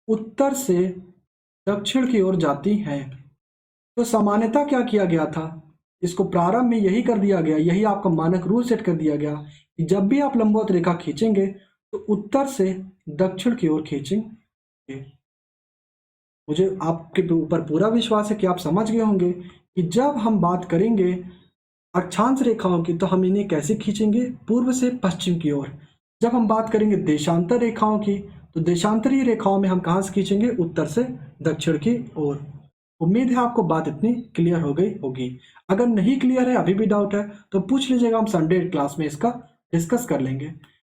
Speaker 1: उत्तर से दक्षिण की ओर जाती हैं। तो सामान्यता क्या किया गया था, इसको प्रारंभ में यही कर दिया गया, यही आपका मानक रूल सेट कर दिया गया कि जब भी आप लंबवत रेखा खींचेंगे तो उत्तर से दक्षिण की ओर खींचेंगे। मुझे आपके ऊपर पूरा विश्वास है कि आप समझ गए होंगे कि जब हम बात करेंगे अक्षांश रेखाओं की तो हम इन्हें कैसे खींचेंगे, पूर्व से पश्चिम की ओर। जब हम बात करेंगे देशांतर रेखाओं की तो देशांतरीय रेखाओं में हम कहाँ से खींचेंगे, उत्तर से दक्षिण की ओर। उम्मीद है आपको बात इतनी क्लियर हो गई होगी। अगर नहीं क्लियर है, अभी भी डाउट है, तो पूछ लीजिएगा, हम संडे क्लास में इसका डिस्कस कर लेंगे।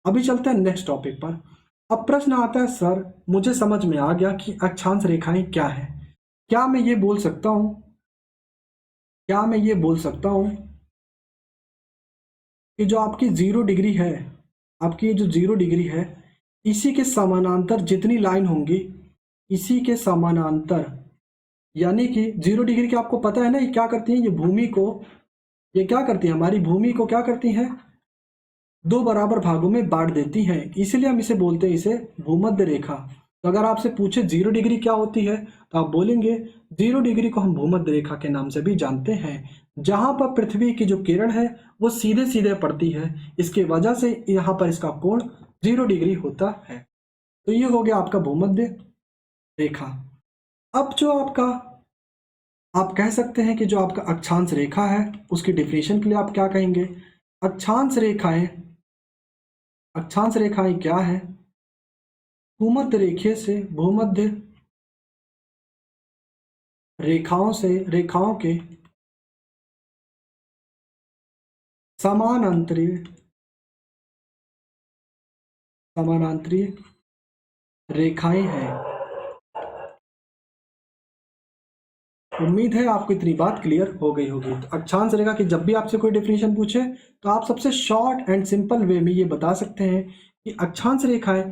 Speaker 1: अभी चलते हैं नेक्स्ट टॉपिक पर। अब प्रश्न आता है सर मुझे समझ में आ गया कि अक्षांश रेखाएं क्या है, क्या मैं ये बोल सकता हूं, क्या मैं ये बोल सकता हूं कि जो आपकी 0 डिग्री है, आपकी ये जो 0 डिग्री है इसी के समानांतर जितनी लाइन होंगी, इसी के समानांतर, यानी कि 0 डिग्री की आपको पता है ना, ये क्या करती है, ये भूमि को, ये क्या करती है, हमारी भूमि को क्या करती है, दो बराबर भागों में बांट देती हैं, इसलिए हम इसे बोलते हैं, इसे भूमध्य रेखा। तो अगर आपसे पूछे 0 डिग्री क्या होती है, तो आप बोलेंगे 0 डिग्री को हम भूमध्य रेखा के नाम से भी जानते हैं, जहां पर पृथ्वी की जो किरण है वो सीधे सीधे पड़ती है, इसकी वजह से यहाँ पर इसका कोण 0 डिग्री होता है। तो ये हो गया आपका भूमध्य रेखा। अब जो आपका, आप कह सकते हैं कि जो आपका अक्षांश रेखा है, उसकी डिफिनेशन के लिए आप क्या कहेंगे, अक्षांश रेखाएं, अक्षांश रेखाएं क्या है, भूमध्य रेखे से, भूमध्य रेखाओं से, रेखाओं के समानांतरीय, समानांतरीय रेखाएं हैं। उम्मीद है आपको इतनी बात क्लियर हो गई होगी। तो अक्षांश रेखा की जब भी आपसे कोई डेफिनेशन पूछे, तो आप सबसे शॉर्ट एंड सिंपल वे में ये बता सकते हैं कि अक्षांश रेखाएं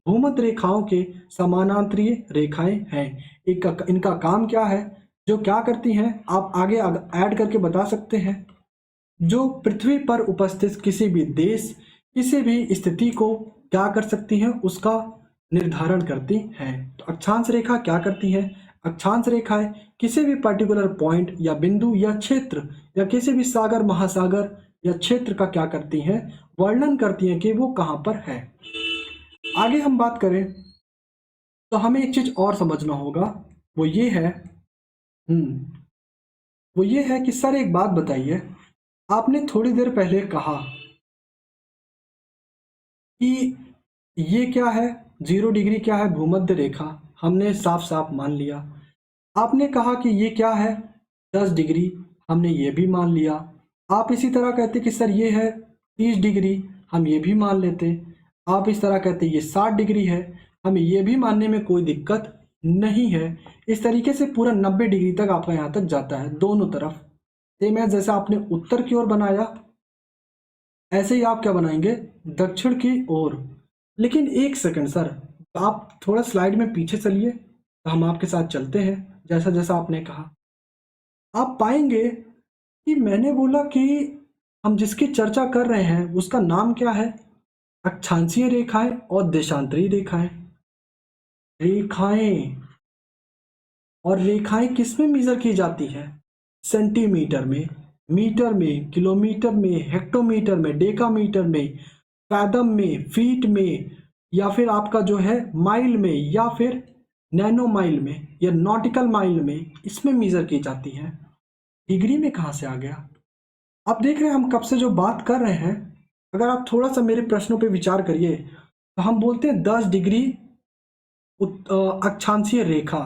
Speaker 1: भूमध्य रेखाओं के समानांतरीय रेखाएं हैं। इनका काम क्या है, जो क्या करती हैं, आप आगे ऐड करके बता सकते हैं, जो पृथ्वी पर उपस्थित किसी भी देश, किसी भी स्थिति को क्या कर सकती हैं, उसका निर्धारण करती हैं। तो अक्षांश रेखा क्या करती है, अक्षांश रेखाएं किसी भी पर्टिकुलर पॉइंट या बिंदु या क्षेत्र या किसी भी सागर, महासागर या क्षेत्र का क्या करती हैं, वर्णन करती हैं कि वो कहाँ पर है। आगे हम बात करें तो हमें एक चीज और समझना होगा, वो ये है, वो ये है कि सर एक बात बताइए, आपने थोड़ी देर पहले कहा कि ये क्या है, 0 डिग्री क्या है, भूमध्य रेखा, हमने साफ साफ मान लिया। आपने कहा कि ये क्या है, 10 डिग्री, हमने ये भी मान लिया। आप इसी तरह कहते कि सर ये है 30 डिग्री, हम ये भी मान लेते। आप इस तरह कहते ये 60 डिग्री है, हमें ये भी मानने में कोई दिक्कत नहीं है। इस तरीके से पूरा 90 डिग्री तक आपका यहाँ तक जाता है, दोनों तरफ। सेम है जैसे आपने उत्तर की ओर बनाया, ऐसे ही आप क्या बनाएंगे, दक्षिण की ओर। लेकिन एक सेकंड सर, आप थोड़ा स्लाइड में पीछे चलिए, तो हम आपके साथ चलते हैं जैसा जैसा आपने कहा। आप पाएंगे कि मैंने बोला कि हम जिसकी चर्चा कर रहे हैं उसका नाम क्या है, अक्षांशीय रेखाएं और देशांतरीय रेखाएं। रेखाएं, और रेखाएं किस में मेजर की जाती है, सेंटीमीटर में, मीटर में, किलोमीटर में, हेक्टोमीटर में, डेकामीटर में, फैदम में, फीट में, या फिर आपका जो है माइल में, या फिर नैनो माइल में, या नॉटिकल माइल में, इसमें मेजर की जाती है। डिग्री में कहाँ से आ गया। आप देख रहे हैं हम कब से जो बात कर रहे हैं, अगर आप थोड़ा सा मेरे प्रश्नों पे विचार करिए, तो हम बोलते हैं 10 डिग्री अक्षांशीय रेखा।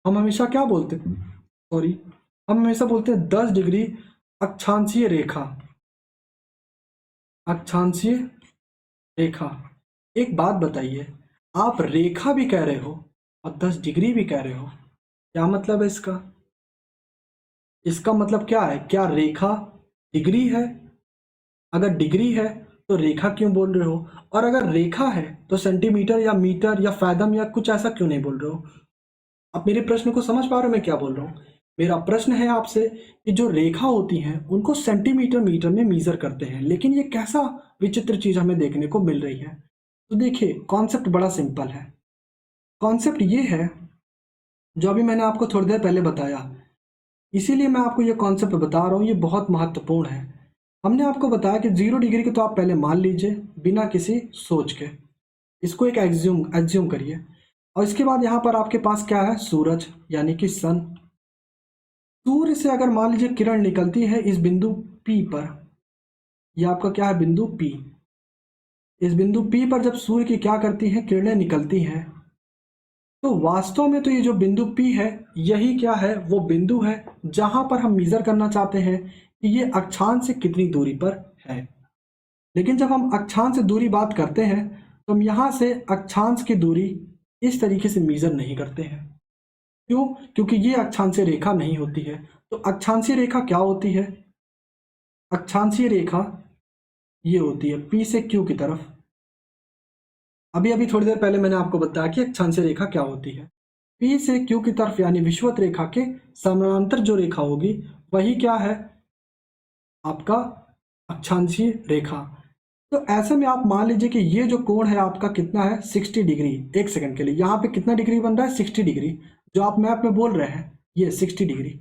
Speaker 1: हम हमेशा क्या बोलते हैं, सॉरी, हम हमेशा बोलते हैं 10 डिग्री अक्षांशीय रेखा, अक्षांशीय रेखा। एक बात बताइए, आप रेखा भी कह रहे हो और 10 डिग्री भी कह रहे हो, क्या मतलब है इसका, इसका मतलब क्या है, क्या रेखा डिग्री है, अगर डिग्री है तो रेखा क्यों बोल रहे हो, और अगर रेखा है तो सेंटीमीटर या मीटर या फैदम या कुछ ऐसा क्यों नहीं बोल रहे हो। आप मेरे प्रश्न को समझ पा रहे हो मैं क्या बोल रहा हूँ। मेरा प्रश्न है आपसे कि जो रेखा होती हैं उनको सेंटीमीटर मीटर में मीजर करते हैं, लेकिन ये कैसा विचित्र चीज हमें देखने को मिल रही है। तो देखिए कॉन्सेप्ट बड़ा सिंपल है। कॉन्सेप्ट ये है जो अभी मैंने आपको थोड़ी देर पहले बताया, इसीलिए मैं आपको ये कॉन्सेप्ट बता रहा हूँ, ये बहुत महत्वपूर्ण है। हमने आपको बताया कि 0 डिग्री को तो आप पहले मान लीजिए बिना किसी सोच के, इसको एक एज्यूम करिए, और इसके बाद यहाँ पर आपके पास क्या है, सूरज यानी कि सन। सूर्य से अगर मान लीजिए किरण निकलती है इस बिंदु P पर, यह आपका क्या है, बिंदु P। इस बिंदु P पर जब सूर्य की क्या करती है, किरणें निकलती हैं, तो वास्तव में तो ये जो बिंदु P है, यही क्या है, वो बिंदु है जहां पर हम मेजर करना चाहते हैं कि ये अक्षांश से कितनी दूरी पर है। लेकिन जब हम अक्षांश से दूरी बात करते हैं तो हम यहाँ से अक्षांश की दूरी इस तरीके से मेजर नहीं करते हैं। क्यों, क्योंकि ये अक्षांशीय रेखा नहीं होती है। तो अक्षांशीय रेखा क्या होती है, अक्षांशीय रेखा ये होती है P से Q की तरफ, अभी अभी थोड़ी देर पहले मैंने आपको बताया कि अक्षांशीय रेखा क्या होती है। पी से क्यू की तरफ यानी विषुवत रेखा के समानांतर जो रेखा होगी वही क्या है, आपका अक्षांशीय रेखा। तो ऐसे में आप मान लीजिए कि ये जो कोण है आपका कितना है, 60 डिग्री। एक सेकंड के लिए यहाँ पे कितना डिग्री बन रहा है, 60 डिग्री। जो आप मैप में बोल रहे हैं ये 60 डिग्री।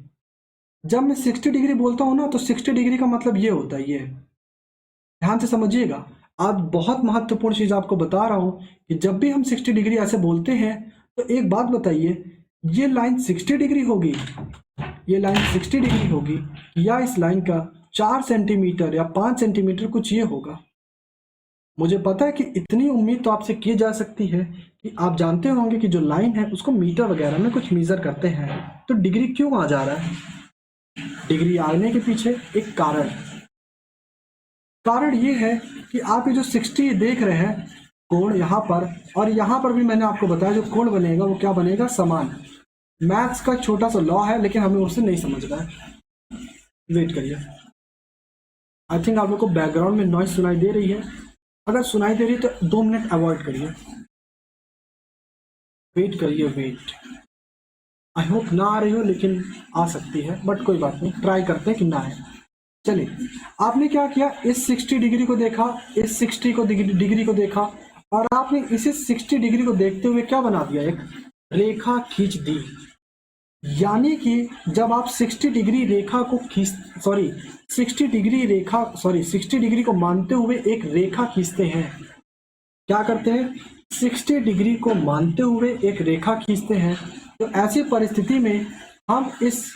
Speaker 1: जब मैं 60 डिग्री बोलता हूँ ना तो 60 डिग्री का मतलब ये होता है, ये ध्यान से समझिएगा। आज बहुत महत्वपूर्ण चीज आपको बता रहा हूं कि जब भी हम 60 डिग्री ऐसे बोलते हैं तो एक बात बताइए, ये लाइन 60 डिग्री होगी, ये लाइन 60 डिग्री होगी, या इस लाइन का 4 सेंटीमीटर या 5 सेंटीमीटर कुछ ये होगा। मुझे पता है कि इतनी उम्मीद तो आपसे की जा सकती है कि आप जानते होंगे कि जो लाइन है उसको मीटर वगैरह में कुछ मेजर करते हैं। तो डिग्री क्यों आ जा रहा है? डिग्री आने के पीछे एक कारण ये है कि आप ये जो 60 देख रहे हैं कोण यहाँ पर, और यहाँ पर भी मैंने आपको बताया जो कोण बनेगा वो क्या बनेगा, समान। मैथ्स का छोटा सा लॉ है लेकिन हमें उसे नहीं समझ रहा है। वेट करिए, आई थिंक आप लोग को बैकग्राउंड में नॉइज सुनाई दे रही है। अगर सुनाई दे रही है तो 2 मिनट अवॉइड करिए, वेट करिए, वेट। आई होप ना आ रही हो, लेकिन आ सकती है, बट कोई बात नहीं, ट्राई करते हैं कि ना आए। चलिए, आपने क्या किया, इस 60 डिग्री को देखा, इस 60 को डिग्री को देखा, और आपने इसे 60 डिग्री को देखते हुए क्या बना दिया, एक रेखा खींच दी। यानी कि जब आप 60 डिग्री रेखा को 60 डिग्री को मानते हुए एक रेखा खींचते हैं, क्या करते हैं, 60 डिग्री को मानते हुए एक रेखा खींचते हैं, तो ऐसी परिस्थिति में हम इस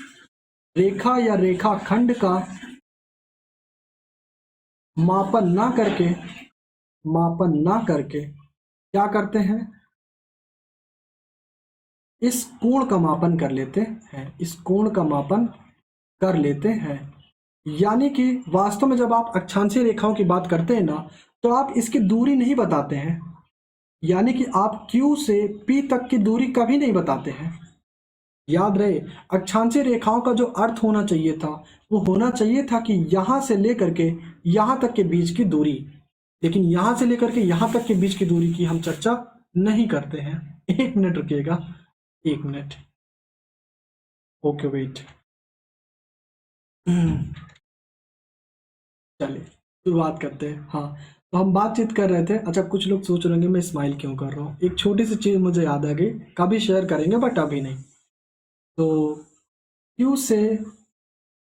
Speaker 1: रेखा या रेखाखंड का मापन ना करके क्या करते हैं, इस कोण का मापन कर लेते हैं, इस कोण का मापन कर लेते हैं। यानी कि वास्तव में जब आप अक्षांशीय रेखाओं की बात करते हैं ना तो आप इसकी दूरी नहीं बताते हैं, यानी कि आप Q से P तक की दूरी कभी नहीं बताते हैं। याद रहे, अक्षांशीय रेखाओं का जो अर्थ होना चाहिए था वो होना चाहिए था कि यहां से लेकर के यहां तक के बीच की दूरी, लेकिन यहां से लेकर के यहां तक के बीच की दूरी की हम चर्चा नहीं करते हैं। 1 मिनट रुकिएगा, 1 मिनट, ओके वेट। चलिए शुरुआत करते हैं। हाँ, तो हम बातचीत कर रहे थे। अच्छा, कुछ लोग सोच रहे होंगे मैं स्माइल क्यों कर रहा हूँ। एक छोटी सी चीज़ मुझे याद आ गई, कभी शेयर करेंगे बट अभी नहीं। तो Q से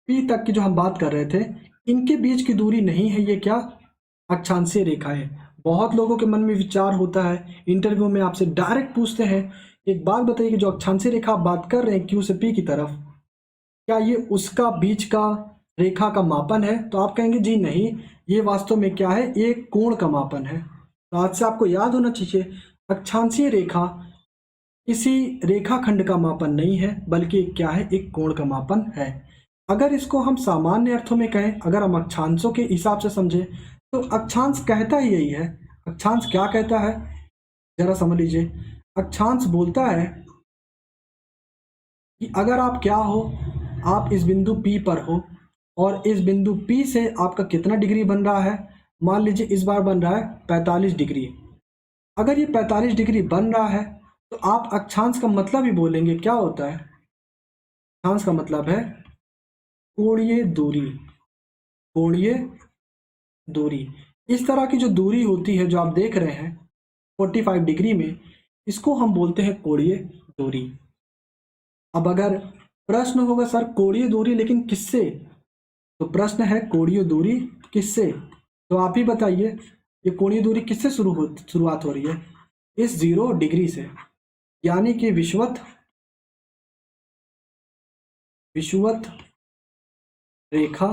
Speaker 1: P तक की जो हम बात कर रहे थे, इनके बीच की दूरी नहीं है ये क्या, अक्षांशीय रेखा है। बहुत लोगों के मन में विचार होता है, इंटरव्यू में आपसे डायरेक्ट पूछते हैं, एक बात बताइए कि जो अक्षांशीय रेखा आप बात कर रहे हैं Q से P की तरफ, क्या ये उसका बीच का रेखा का मापन है? तो आप कहेंगे जी नहीं, ये वास्तव में क्या है, एक कोण का मापन है। तो आज से आपको याद होना चाहिए, अक्षांशीय रेखा किसी रेखाखंड का मापन नहीं है, बल्कि क्या है, एक कोण का मापन है। अगर इसको हम सामान्य अर्थों में कहें, अगर हम अक्षांशों के हिसाब से समझें, तो अक्षांश कहता ही यही है। अक्षांश क्या कहता है, जरा समझ लीजिए। अक्षांश बोलता है कि अगर आप क्या हो, आप इस बिंदु P पर हो और इस बिंदु P से आपका कितना डिग्री बन रहा है, मान लीजिए इस बार बन रहा है 45 डिग्री। अगर ये 45 डिग्री बन रहा है तो आप अक्षांश का मतलब ही बोलेंगे, क्या होता है, अक्षांश का मतलब है कोणीय दूरी। कोणीय दूरी, इस तरह की जो दूरी होती है जो आप देख रहे हैं 45 डिग्री में, इसको हम बोलते हैं कोणीय दूरी। अब अगर प्रश्न होगा सर कोणीय दूरी लेकिन किससे, तो प्रश्न है कोणीय दूरी किससे, तो आप ही बताइए, ये कोणीय दूरी किससे शुरुआत हो रही है, इस 0 डिग्री से, यानी कि विषुवत रेखा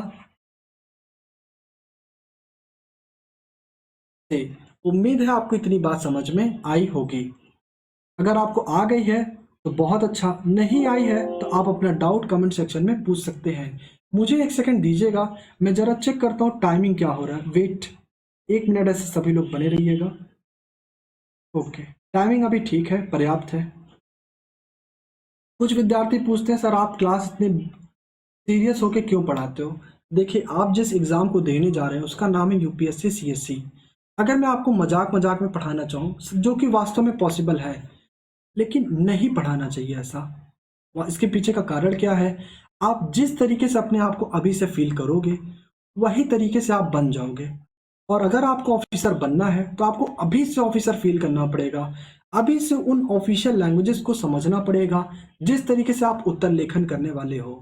Speaker 1: से। उम्मीद है आपको इतनी बात समझ में आई होगी। अगर आपको आ गई है तो बहुत अच्छा, नहीं आई है तो आप अपना डाउट कमेंट सेक्शन में पूछ सकते हैं। मुझे 1 सेकंड दीजिएगा, मैं जरा चेक करता हूँ टाइमिंग क्या हो रहा है। वेट 1 मिनट, ऐसे सभी लोग बने रहिएगा। ओके, टाइमिंग अभी ठीक है, पर्याप्त है। कुछ विद्यार्थी पूछते हैं सर आप क्लास इतने सीरियस होके क्यों पढ़ाते हो। देखिए, आप जिस एग्ज़ाम को देने जा रहे हैं उसका नाम है यूपीएससी सीएससी। अगर मैं आपको मजाक मजाक में पढ़ाना चाहूँ, जो कि वास्तव में पॉसिबल है, लेकिन नहीं पढ़ाना चाहिए ऐसा। इसके पीछे का कारण क्या है? आप जिस तरीके से अपने आप को अभी से फील करोगे, वही तरीके से आप बन जाओगे। और अगर आपको ऑफिसर बनना है तो आपको अभी से ऑफिसर फील करना पड़ेगा। अभी से उन ऑफिशियल लैंग्वेजेस को समझना पड़ेगा, जिस तरीके से आप उत्तर लेखन करने वाले हो।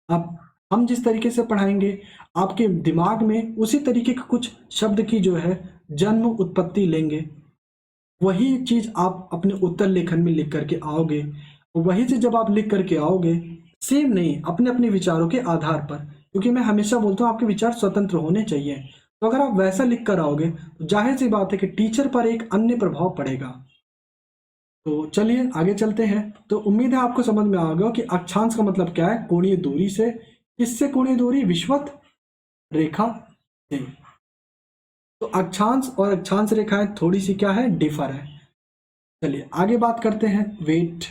Speaker 1: अब हम जिस तरीके से पढ़ाएंगे, आपके दिमाग में उसी तरीके के कुछ शब्द की जो है जन्म उत्पत्ति लेंगे। वही चीज आप अपने उत्तर लेखन में लिख करके आओगे। वही चीज जब आप लिख करके आओगे, सेम नहीं, अपने अपने विचारों के आधार पर, क्योंकि मैं हमेशा बोलता हूँ आपके विचार स्वतंत्र होने चाहिए। तो अगर आप वैसा लिख कर आओगे तो जाहिर सी बात है कि टीचर पर एक अन्य प्रभाव पड़ेगा। तो चलिए आगे चलते हैं। तो उम्मीद है आपको समझ में आ गया कि अक्षांश का मतलब क्या है। कोणीय दूरी से, किससे कोणीय दूरी? विषुवत रेखा से। तो अक्षांश और अक्षांश रेखाएं थोड़ी सी क्या है, डिफर है। चलिए आगे बात करते हैं। वेट,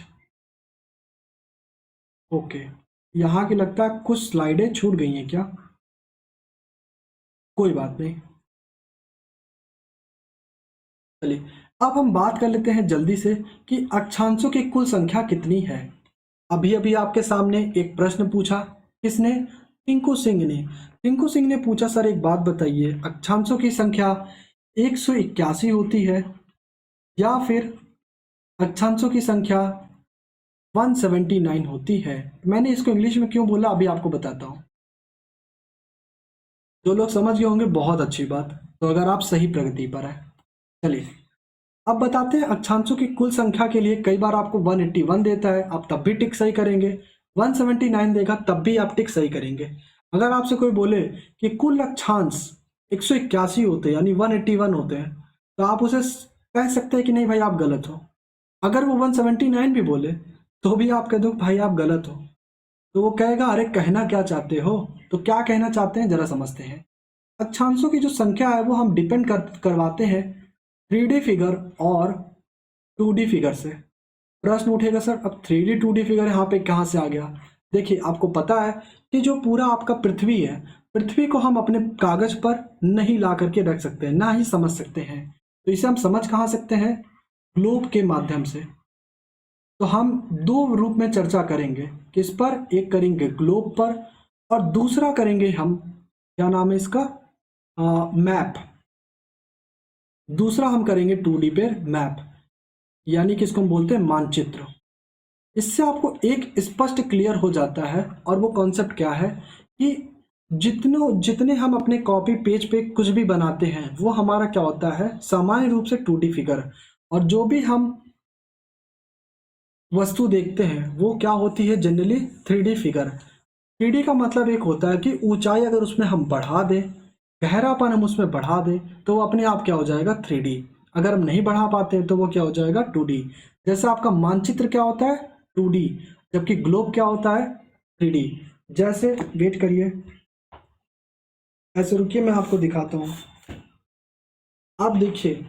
Speaker 1: ओके, यहाँ की लगता है कुछ स्लाइडें छूट गई हैं क्या? कोई बात नहीं, चलिए अब हम बात कर लेते हैं जल्दी से कि अक्षांशों की कुल संख्या कितनी है। अभी अभी आपके सामने एक प्रश्न पूछा, किसने? टिंकू सिंह ने। टिंकू सिंह ने पूछा, सर एक बात बताइए, अक्षांशों की संख्या 181 होती है या फिर अक्षांशों की संख्या 179 होती है? मैंने इसको इंग्लिश में क्यों बोला अभी आपको बताता हूँ। जो लोग समझ गए होंगे बहुत अच्छी बात, तो अगर आप सही प्रगति पर है। चलिए अब बताते हैं अक्षांशों की कुल संख्या के लिए। कई बार आपको 181 देता है, आप तब भी टिक सही करेंगे। 179 देगा तब भी आप टिक सही करेंगे। अगर आपसे कोई बोले कि कुल अक्षांश 181 होते हैं यानी 181 होते हैं, तो आप उसे कह सकते हैं कि नहीं भाई आप गलत हो। अगर वो 179 भी बोले तो भी आप कह दो भाई आप गलत हो। तो वो कहेगा अरे कहना क्या चाहते हो? तो क्या कहना चाहते हैं जरा समझते हैं। अक्षांशों की जो संख्या है वो हम डिपेंड करवाते हैं 3D फिगर और 2D फिगर से। प्रश्न उठेगा सर अब 3D 2D फिगर यहाँ पे कहाँ से आ गया? देखिए आपको पता है कि जो पूरा आपका पृथ्वी है, पृथ्वी को हम अपने कागज पर नहीं ला करके रख सकते हैं, ना ही समझ सकते हैं। तो इसे हम समझ कहाँ सकते हैं? ग्लोब के माध्यम से। तो हम दो रूप में चर्चा करेंगे, किस पर? एक करेंगे ग्लोब पर और दूसरा करेंगे हम, क्या नाम है इसका, मैप। दूसरा हम करेंगे 2D पे मैप, यानी कि इसको हम बोलते हैं मानचित्र। इससे आपको एक स्पष्ट क्लियर हो जाता है। और वो कॉन्सेप्ट क्या है कि जितने जितने हम अपने कॉपी पेज पे कुछ भी बनाते हैं वो हमारा क्या होता है, सामान्य रूप से 2D फिगर। और जो भी हम वस्तु देखते हैं वो क्या होती है, जनरली 3D फिगर। 3D का मतलब एक होता है कि ऊंचाई अगर उसमें हम बढ़ा दें, गहरापन हम उसमें बढ़ा दें, तो वो अपने आप क्या हो जाएगा, 3D। अगर हम नहीं बढ़ा पाते तो वो क्या हो जाएगा, 2D। जैसे आपका मानचित्र क्या होता है, 2D, जबकि ग्लोब क्या होता है, 3D। जैसे वेट करिए, ऐसे रुकिए मैं आपको दिखाता हूँ। आप देखिए,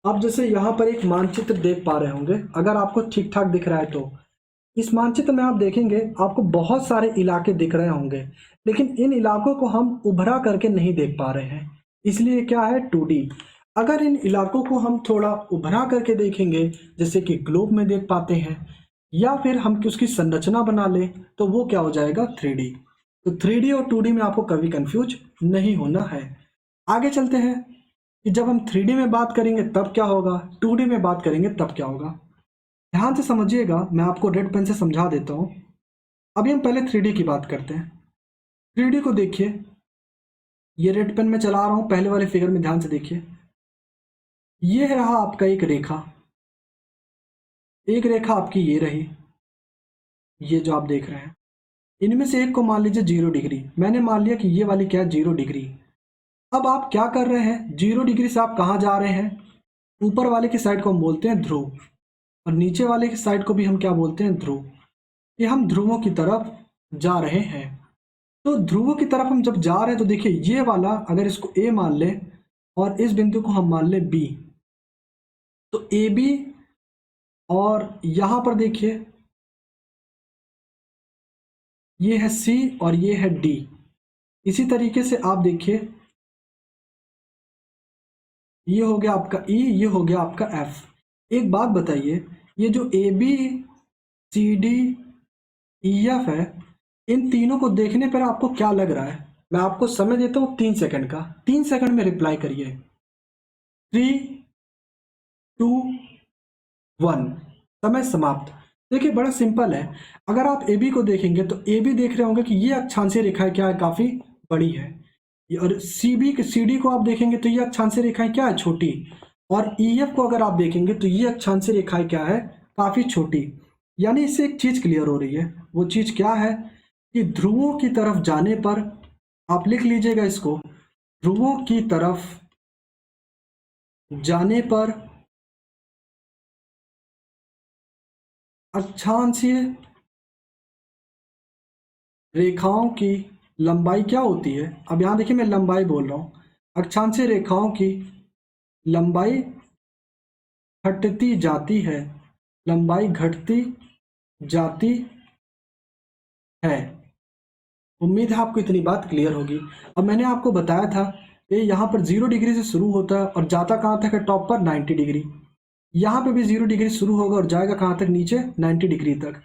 Speaker 1: आप जैसे यहाँ पर एक मानचित्र देख पा रहे होंगे, अगर आपको ठीक ठाक दिख रहा है तो इस मानचित्र में आप देखेंगे आपको बहुत सारे इलाके दिख रहे होंगे, लेकिन इन इलाकों को हम उभरा करके नहीं देख पा रहे हैं, इसलिए क्या है, 2D। अगर इन इलाकों को हम थोड़ा उभरा करके देखेंगे, जैसे कि ग्लोब में देख पाते हैं, या फिर हम उसकी संरचना बना लें, तो वो क्या हो जाएगा, 3D। तो 3D और 2D में आपको कभी कंफ्यूज नहीं होना है। आगे चलते हैं कि जब हम 3D में बात करेंगे तब क्या होगा, 2D में बात करेंगे तब क्या होगा। ध्यान से समझिएगा, मैं आपको रेड पेन से समझा देता हूँ। अभी हम पहले 3D की बात करते हैं। 3D को देखिए, ये रेड पेन में चला रहा हूँ, पहले वाले फिगर में ध्यान से देखिए। ये रहा आपका एक रेखा, एक रेखा आपकी ये रही, ये जो आप देख रहे हैं। इनमें से एक को मान लीजिए 0 डिग्री, मैंने मान लिया कि ये वाली क्या है, 0 डिग्री। अब आप क्या कर रहे हैं, 0 डिग्री से आप कहाँ जा रहे हैं, ऊपर वाले की साइड को हम बोलते हैं ध्रुव, और नीचे वाले की साइड को भी हम क्या बोलते हैं, ध्रुव। ये हम ध्रुवों की तरफ जा रहे हैं। तो ध्रुवों की तरफ हम जब जा रहे हैं तो देखिए ये वाला अगर इसको ए मान ले और इस बिंदु को हम मान ले बी, तो ए बी, और यहां पर देखिए ये है सी और ये है डी। इसी तरीके से आप देखिए ये हो गया आपका ई, ये हो गया आपका एफ। एक बात बताइए, ये जो A B C D E F है, इन तीनों को देखने पर आपको क्या लग रहा है? मैं आपको समय देता हूँ 3 सेकंड का, 3 सेकंड में रिप्लाई करिए। 3, 2, 1, समय समाप्त। देखिए बड़ा सिंपल है। अगर आप ए बी को देखेंगे तो ए बी देख रहे होंगे कि ये अक्षांशीय रेखाएं क्या है, काफी बड़ी है। और सी डी को आप देखेंगे तो ये अक्षांशीय रेखाएं क्या है, छोटी। और ई एफ को अगर आप देखेंगे तो ये अक्षांशीय रेखाएं क्या है, काफी छोटी। यानी इससे एक चीज क्लियर हो रही है, वो चीज क्या है कि ध्रुवों की तरफ जाने पर, आप लिख लीजिएगा इसको, ध्रुवों की तरफ जाने पर अक्षांशीय रेखाओं की लंबाई क्या होती है। अब यहां देखिए मैं लंबाई बोल रहा हूं, अक्षांशीय रेखाओं की लंबाई घटती जाती है, लंबाई घटती जाती है। उम्मीद है आपको इतनी बात क्लियर होगी। अब मैंने आपको बताया था कि यहाँ पर 0 डिग्री से शुरू होता है और जाता कहाँ तक है, टॉप पर 90 डिग्री। यहाँ पे भी 0 डिग्री शुरू होगा और जाएगा कहाँ तक, नीचे 90 डिग्री तक।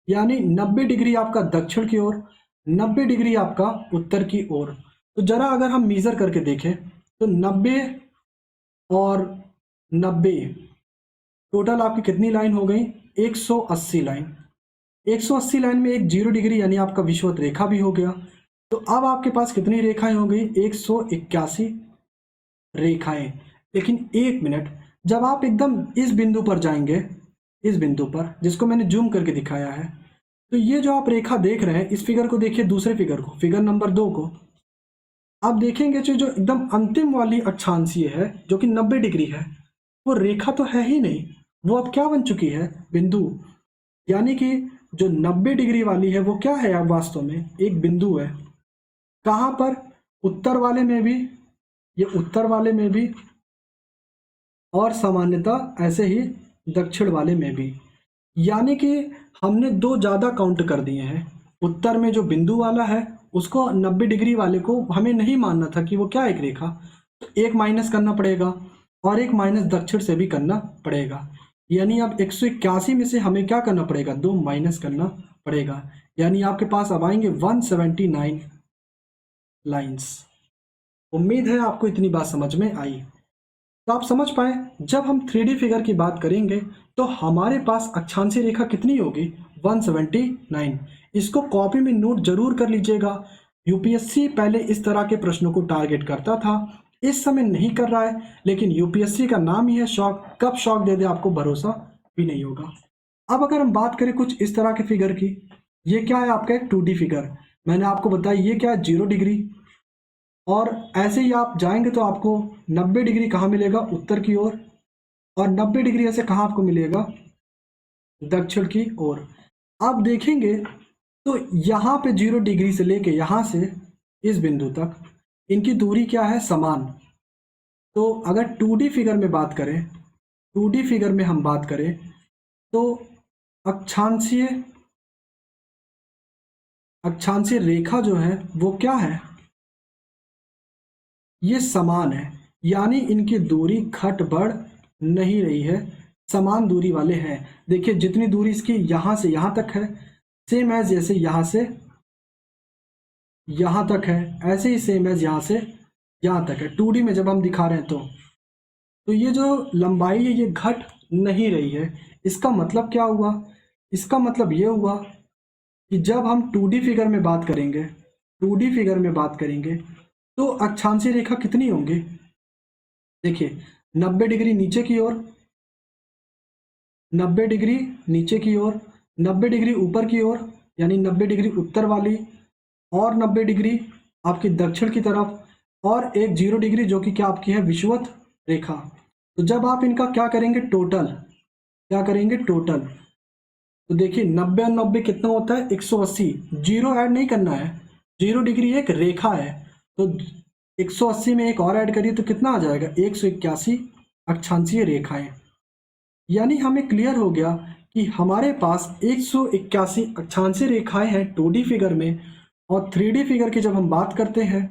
Speaker 1: यानी 90 डिग्री आपका दक्षिण की ओर, 90 डिग्री आपका उत्तर की ओर। तो जरा अगर हम मीजर करके देखें तो 90 और 90 टोटल आपकी कितनी लाइन हो गई, 180 लाइन। 180 लाइन में एक 0 डिग्री यानी आपका विषुवत रेखा भी हो गया। तो अब आपके पास कितनी रेखाएं हो गई, 181 रेखाएं। लेकिन एक मिनट, जब आप एकदम इस बिंदु पर जाएंगे, इस बिंदु पर जिसको मैंने जूम करके दिखाया है, तो ये जो आप रेखा देख रहे हैं, इस फिगर को देखिए, दूसरे फिगर को, फिगर नंबर 2 को आप देखेंगे जो एकदम अंतिम वाली अक्षांशीय है जो कि 90 डिग्री है, वो रेखा तो है ही नहीं, वो अब क्या बन चुकी है, बिंदु। यानी कि जो 90 डिग्री वाली है वो क्या है, अब वास्तव में एक बिंदु है। कहाँ पर, उत्तर वाले में भी, ये उत्तर वाले में भी, और सामान्यतः ऐसे ही दक्षिण वाले में भी। यानी कि हमने दो ज़्यादा काउंट कर दिए हैं। उत्तर में जो बिंदु वाला है उसको 90 डिग्री वाले को हमें नहीं मानना था कि वो क्या एक रेखा, तो एक माइनस करना पड़ेगा और एक माइनस दक्षिण से भी करना पड़ेगा। यानी अब 181 में से हमें क्या करना पड़ेगा, 2 माइनस करना पड़ेगा। यानी आपके पास अब आएंगे 179 लाइन्स। उम्मीद है आपको इतनी बात समझ में आई। तो आप समझ पाए, जब हम 3D फिगर की बात करेंगे तो हमारे पास अक्षांशीय रेखा कितनी होगी, 179। इसको कॉपी में नोट जरूर कर लीजिएगा। यूपीएससी पहले इस तरह के प्रश्नों को टारगेट करता था, इस समय नहीं कर रहा है, लेकिन यूपीएससी का नाम ही है शॉक, कब शॉक दे दे आपको भरोसा भी नहीं होगा। अब अगर हम बात करें कुछ इस तरह के फिगर की, ये क्या है आपका एक 2D फिगर, मैंने आपको बताया ये क्या है, 0 डिग्री। और ऐसे ही आप जाएंगे तो आपको 90 डिग्री कहाँ मिलेगा, उत्तर की ओर, और 90 डिग्री ऐसे कहाँ आपको मिलेगा, दक्षिण की ओर। आप देखेंगे तो यहाँ पे 0 डिग्री से लेके यहाँ से इस बिंदु तक इनकी दूरी क्या है, समान। तो अगर 2D फिगर में बात करें, 2D फिगर में हम बात करें तो अक्षांशीय अक्षांशीय रेखा जो है वो क्या है, ये समान है। यानी इनकी दूरी घट बढ़ नहीं रही है, समान दूरी वाले हैं। देखिए जितनी दूरी इसकी यहाँ से यहाँ तक है, सेम एज जैसे यहाँ से यहाँ तक है, ऐसे ही सेम एज यहाँ से यहाँ तक है। 2D में जब हम दिखा रहे हैं तो ये जो लंबाई है ये घट नहीं रही है। इसका मतलब क्या हुआ, इसका मतलब ये हुआ कि जब हम 2D फिगर में बात करेंगे, 2D फिगर में बात करेंगे तो अक्षांशीय रेखा कितनी होंगी, देखिए 90 डिग्री नीचे की ओर, 90 डिग्री नीचे की ओर, 90 डिग्री ऊपर की ओर, यानी 90 डिग्री उत्तर वाली, और 90 डिग्री आपकी दक्षिण की तरफ, और एक 0 डिग्री जो कि क्या आपकी है, विषुवत रेखा। तो जब आप इनका क्या करेंगे, टोटल क्या करेंगे, टोटल, तो देखिए 90 और 90 कितना होता है, 180। जीरो ऐड नहीं करना है, 0 डिग्री एक रेखा है, तो 180 में एक और ऐड करिए तो कितना आ जाएगा, 181 अक्षांशीय रेखाएं। यानी हमें क्लियर हो गया कि हमारे पास 181 अक्षांशीय रेखाएं हैं 2D फिगर में। और 3D फिगर की जब हम बात करते हैं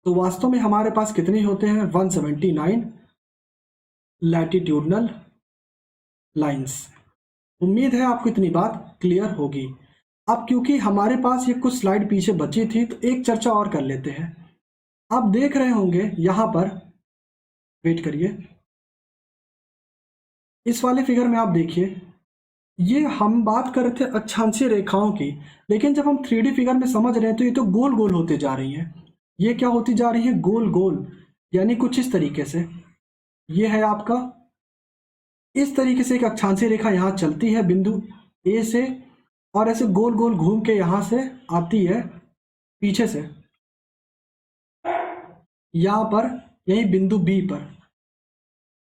Speaker 1: तो वास्तव में हमारे पास कितने होते हैं? 179 लैटिट्यूडनल लाइंस। उम्मीद है आपको इतनी बात क्लियर होगी। अब क्योंकि हमारे पास ये कुछ स्लाइड पीछे बची थी तो एक चर्चा और कर लेते हैं। आप देख रहे होंगे यहाँ पर, वेट करिए, इस वाले फिगर में आप देखिए, ये हम बात कर रहे थे अक्षांशीय रेखाओं की, लेकिन जब हम 3D फिगर में समझ रहे हैं तो ये तो गोल गोल होते जा रही हैं। ये क्या होती जा रही है? गोल गोल, यानी कुछ इस तरीके से। ये है आपका, इस तरीके से एक अक्षांशीय रेखा यहाँ चलती है बिंदु ए से, और ऐसे गोल गोल घूम के यहाँ से आती है पीछे से, यहाँ पर, यही बिंदु बी पर,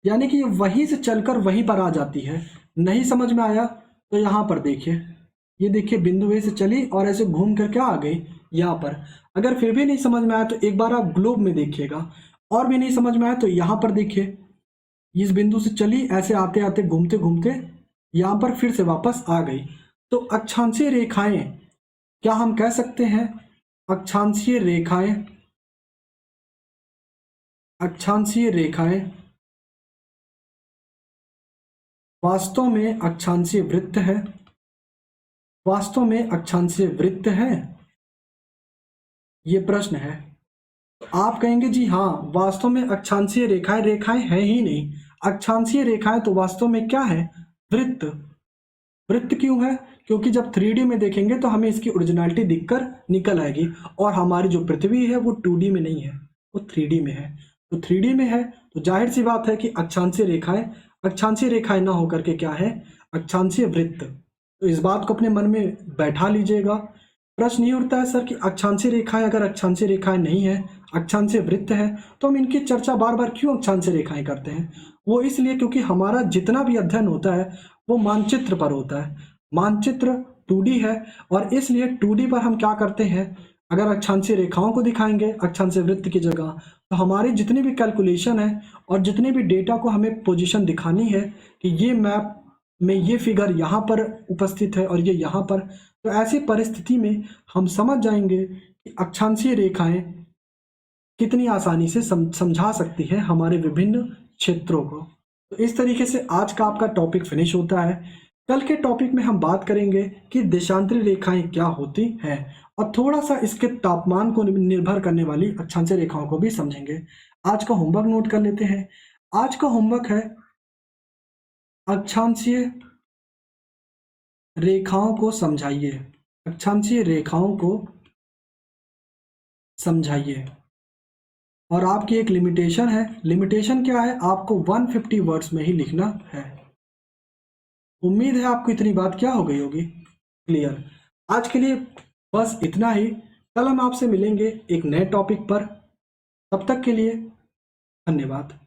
Speaker 1: यानी कि वहीं से चलकर वहीं पर आ जाती है। नहीं समझ में आया तो यहाँ पर देखिए, ये देखिए बिंदु ए से चली और ऐसे घूम कर क्या आ गई यहाँ पर। अगर फिर भी नहीं समझ में आया तो एक बार आप ग्लोब में देखिएगा, और भी नहीं समझ में आया तो यहाँ पर देखिए, इस बिंदु से चली, ऐसे आते आते घूमते घूमते यहाँ पर फिर से वापस आ गई। तो अक्षांशीय रेखाएं, क्या हम कह सकते हैं अक्षांशीय रेखाएं, अक्षांशीय रेखाएं वास्तव में अक्षांशीय वृत्त है? वास्तव में अक्षांशीय वृत्त है, ये प्रश्न है। तो आप कहेंगे जी हाँ, वास्तव में अक्षांशीय रेखाएं रेखाएं हैं ही नहीं। अक्षांशीय रेखाएं तो वास्तव में क्या है? वृत्त। वृत्त क्यों है? क्योंकि जब 3D में देखेंगे तो हमें इसकी ओरिजिनलिटी दिखकर निकल आएगी, और हमारी जो पृथ्वी है वो 2D में नहीं है, वो 3D में है। तो 3D में है तो जाहिर सी बात है कि अक्षांशीय रेखाएं, अक्षांशीय रेखाएं ना होकर के क्या है? अक्षांशीय वृत्त। तो इस बात को अपने मन में बैठा लीजिएगा। प्रश्न ये उठता है सर कि अक्षांशीय रेखाएं, अगर अक्षांशीय रेखाएं नहीं है, अक्षांशीय वृत्त है, तो हम इनकी चर्चा बार बार क्यों अक्षांशीय रेखाएं करते हैं? वो इसलिए क्योंकि हमारा जितना भी अध्ययन होता है वो मानचित्र पर होता है। मानचित्र 2D है, और इसलिए 2D पर हम क्या करते हैं, अगर अक्षांशीय रेखाओं को दिखाएंगे अक्षांशीय वृत्त की जगह, तो हमारी जितनी भी कैलकुलेशन है और जितने भी डेटा को हमें पोजीशन दिखानी है कि ये मैप में ये फिगर यहाँ पर उपस्थित है और ये यहाँ पर, तो ऐसी परिस्थिति में हम समझ जाएंगे कि अक्षांशीय रेखाएं कितनी आसानी से समझा सकती है हमारे विभिन्न क्षेत्रों को। तो इस तरीके से आज का आपका टॉपिक फिनिश होता है। कल के टॉपिक में हम बात करेंगे कि देशांतरी रेखाएं क्या होती हैं, और थोड़ा सा इसके तापमान को निर्भर करने वाली अक्षांशीय रेखाओं को भी समझेंगे। आज का होमवर्क नोट कर लेते हैं। आज का होमवर्क है अक्षांशीय रेखाओं को समझाइए। अक्षांशीय रेखाओं को समझाइए। और आपकी एक लिमिटेशन है। लिमिटेशन क्या है? आपको 150 वर्ड्स में ही लिखना है। उम्मीद है आपको इतनी बात क्या हो गई होगी, क्लियर। आज के लिए बस इतना ही। कल हम आपसे मिलेंगे एक नए टॉपिक पर। तब तक के लिए धन्यवाद।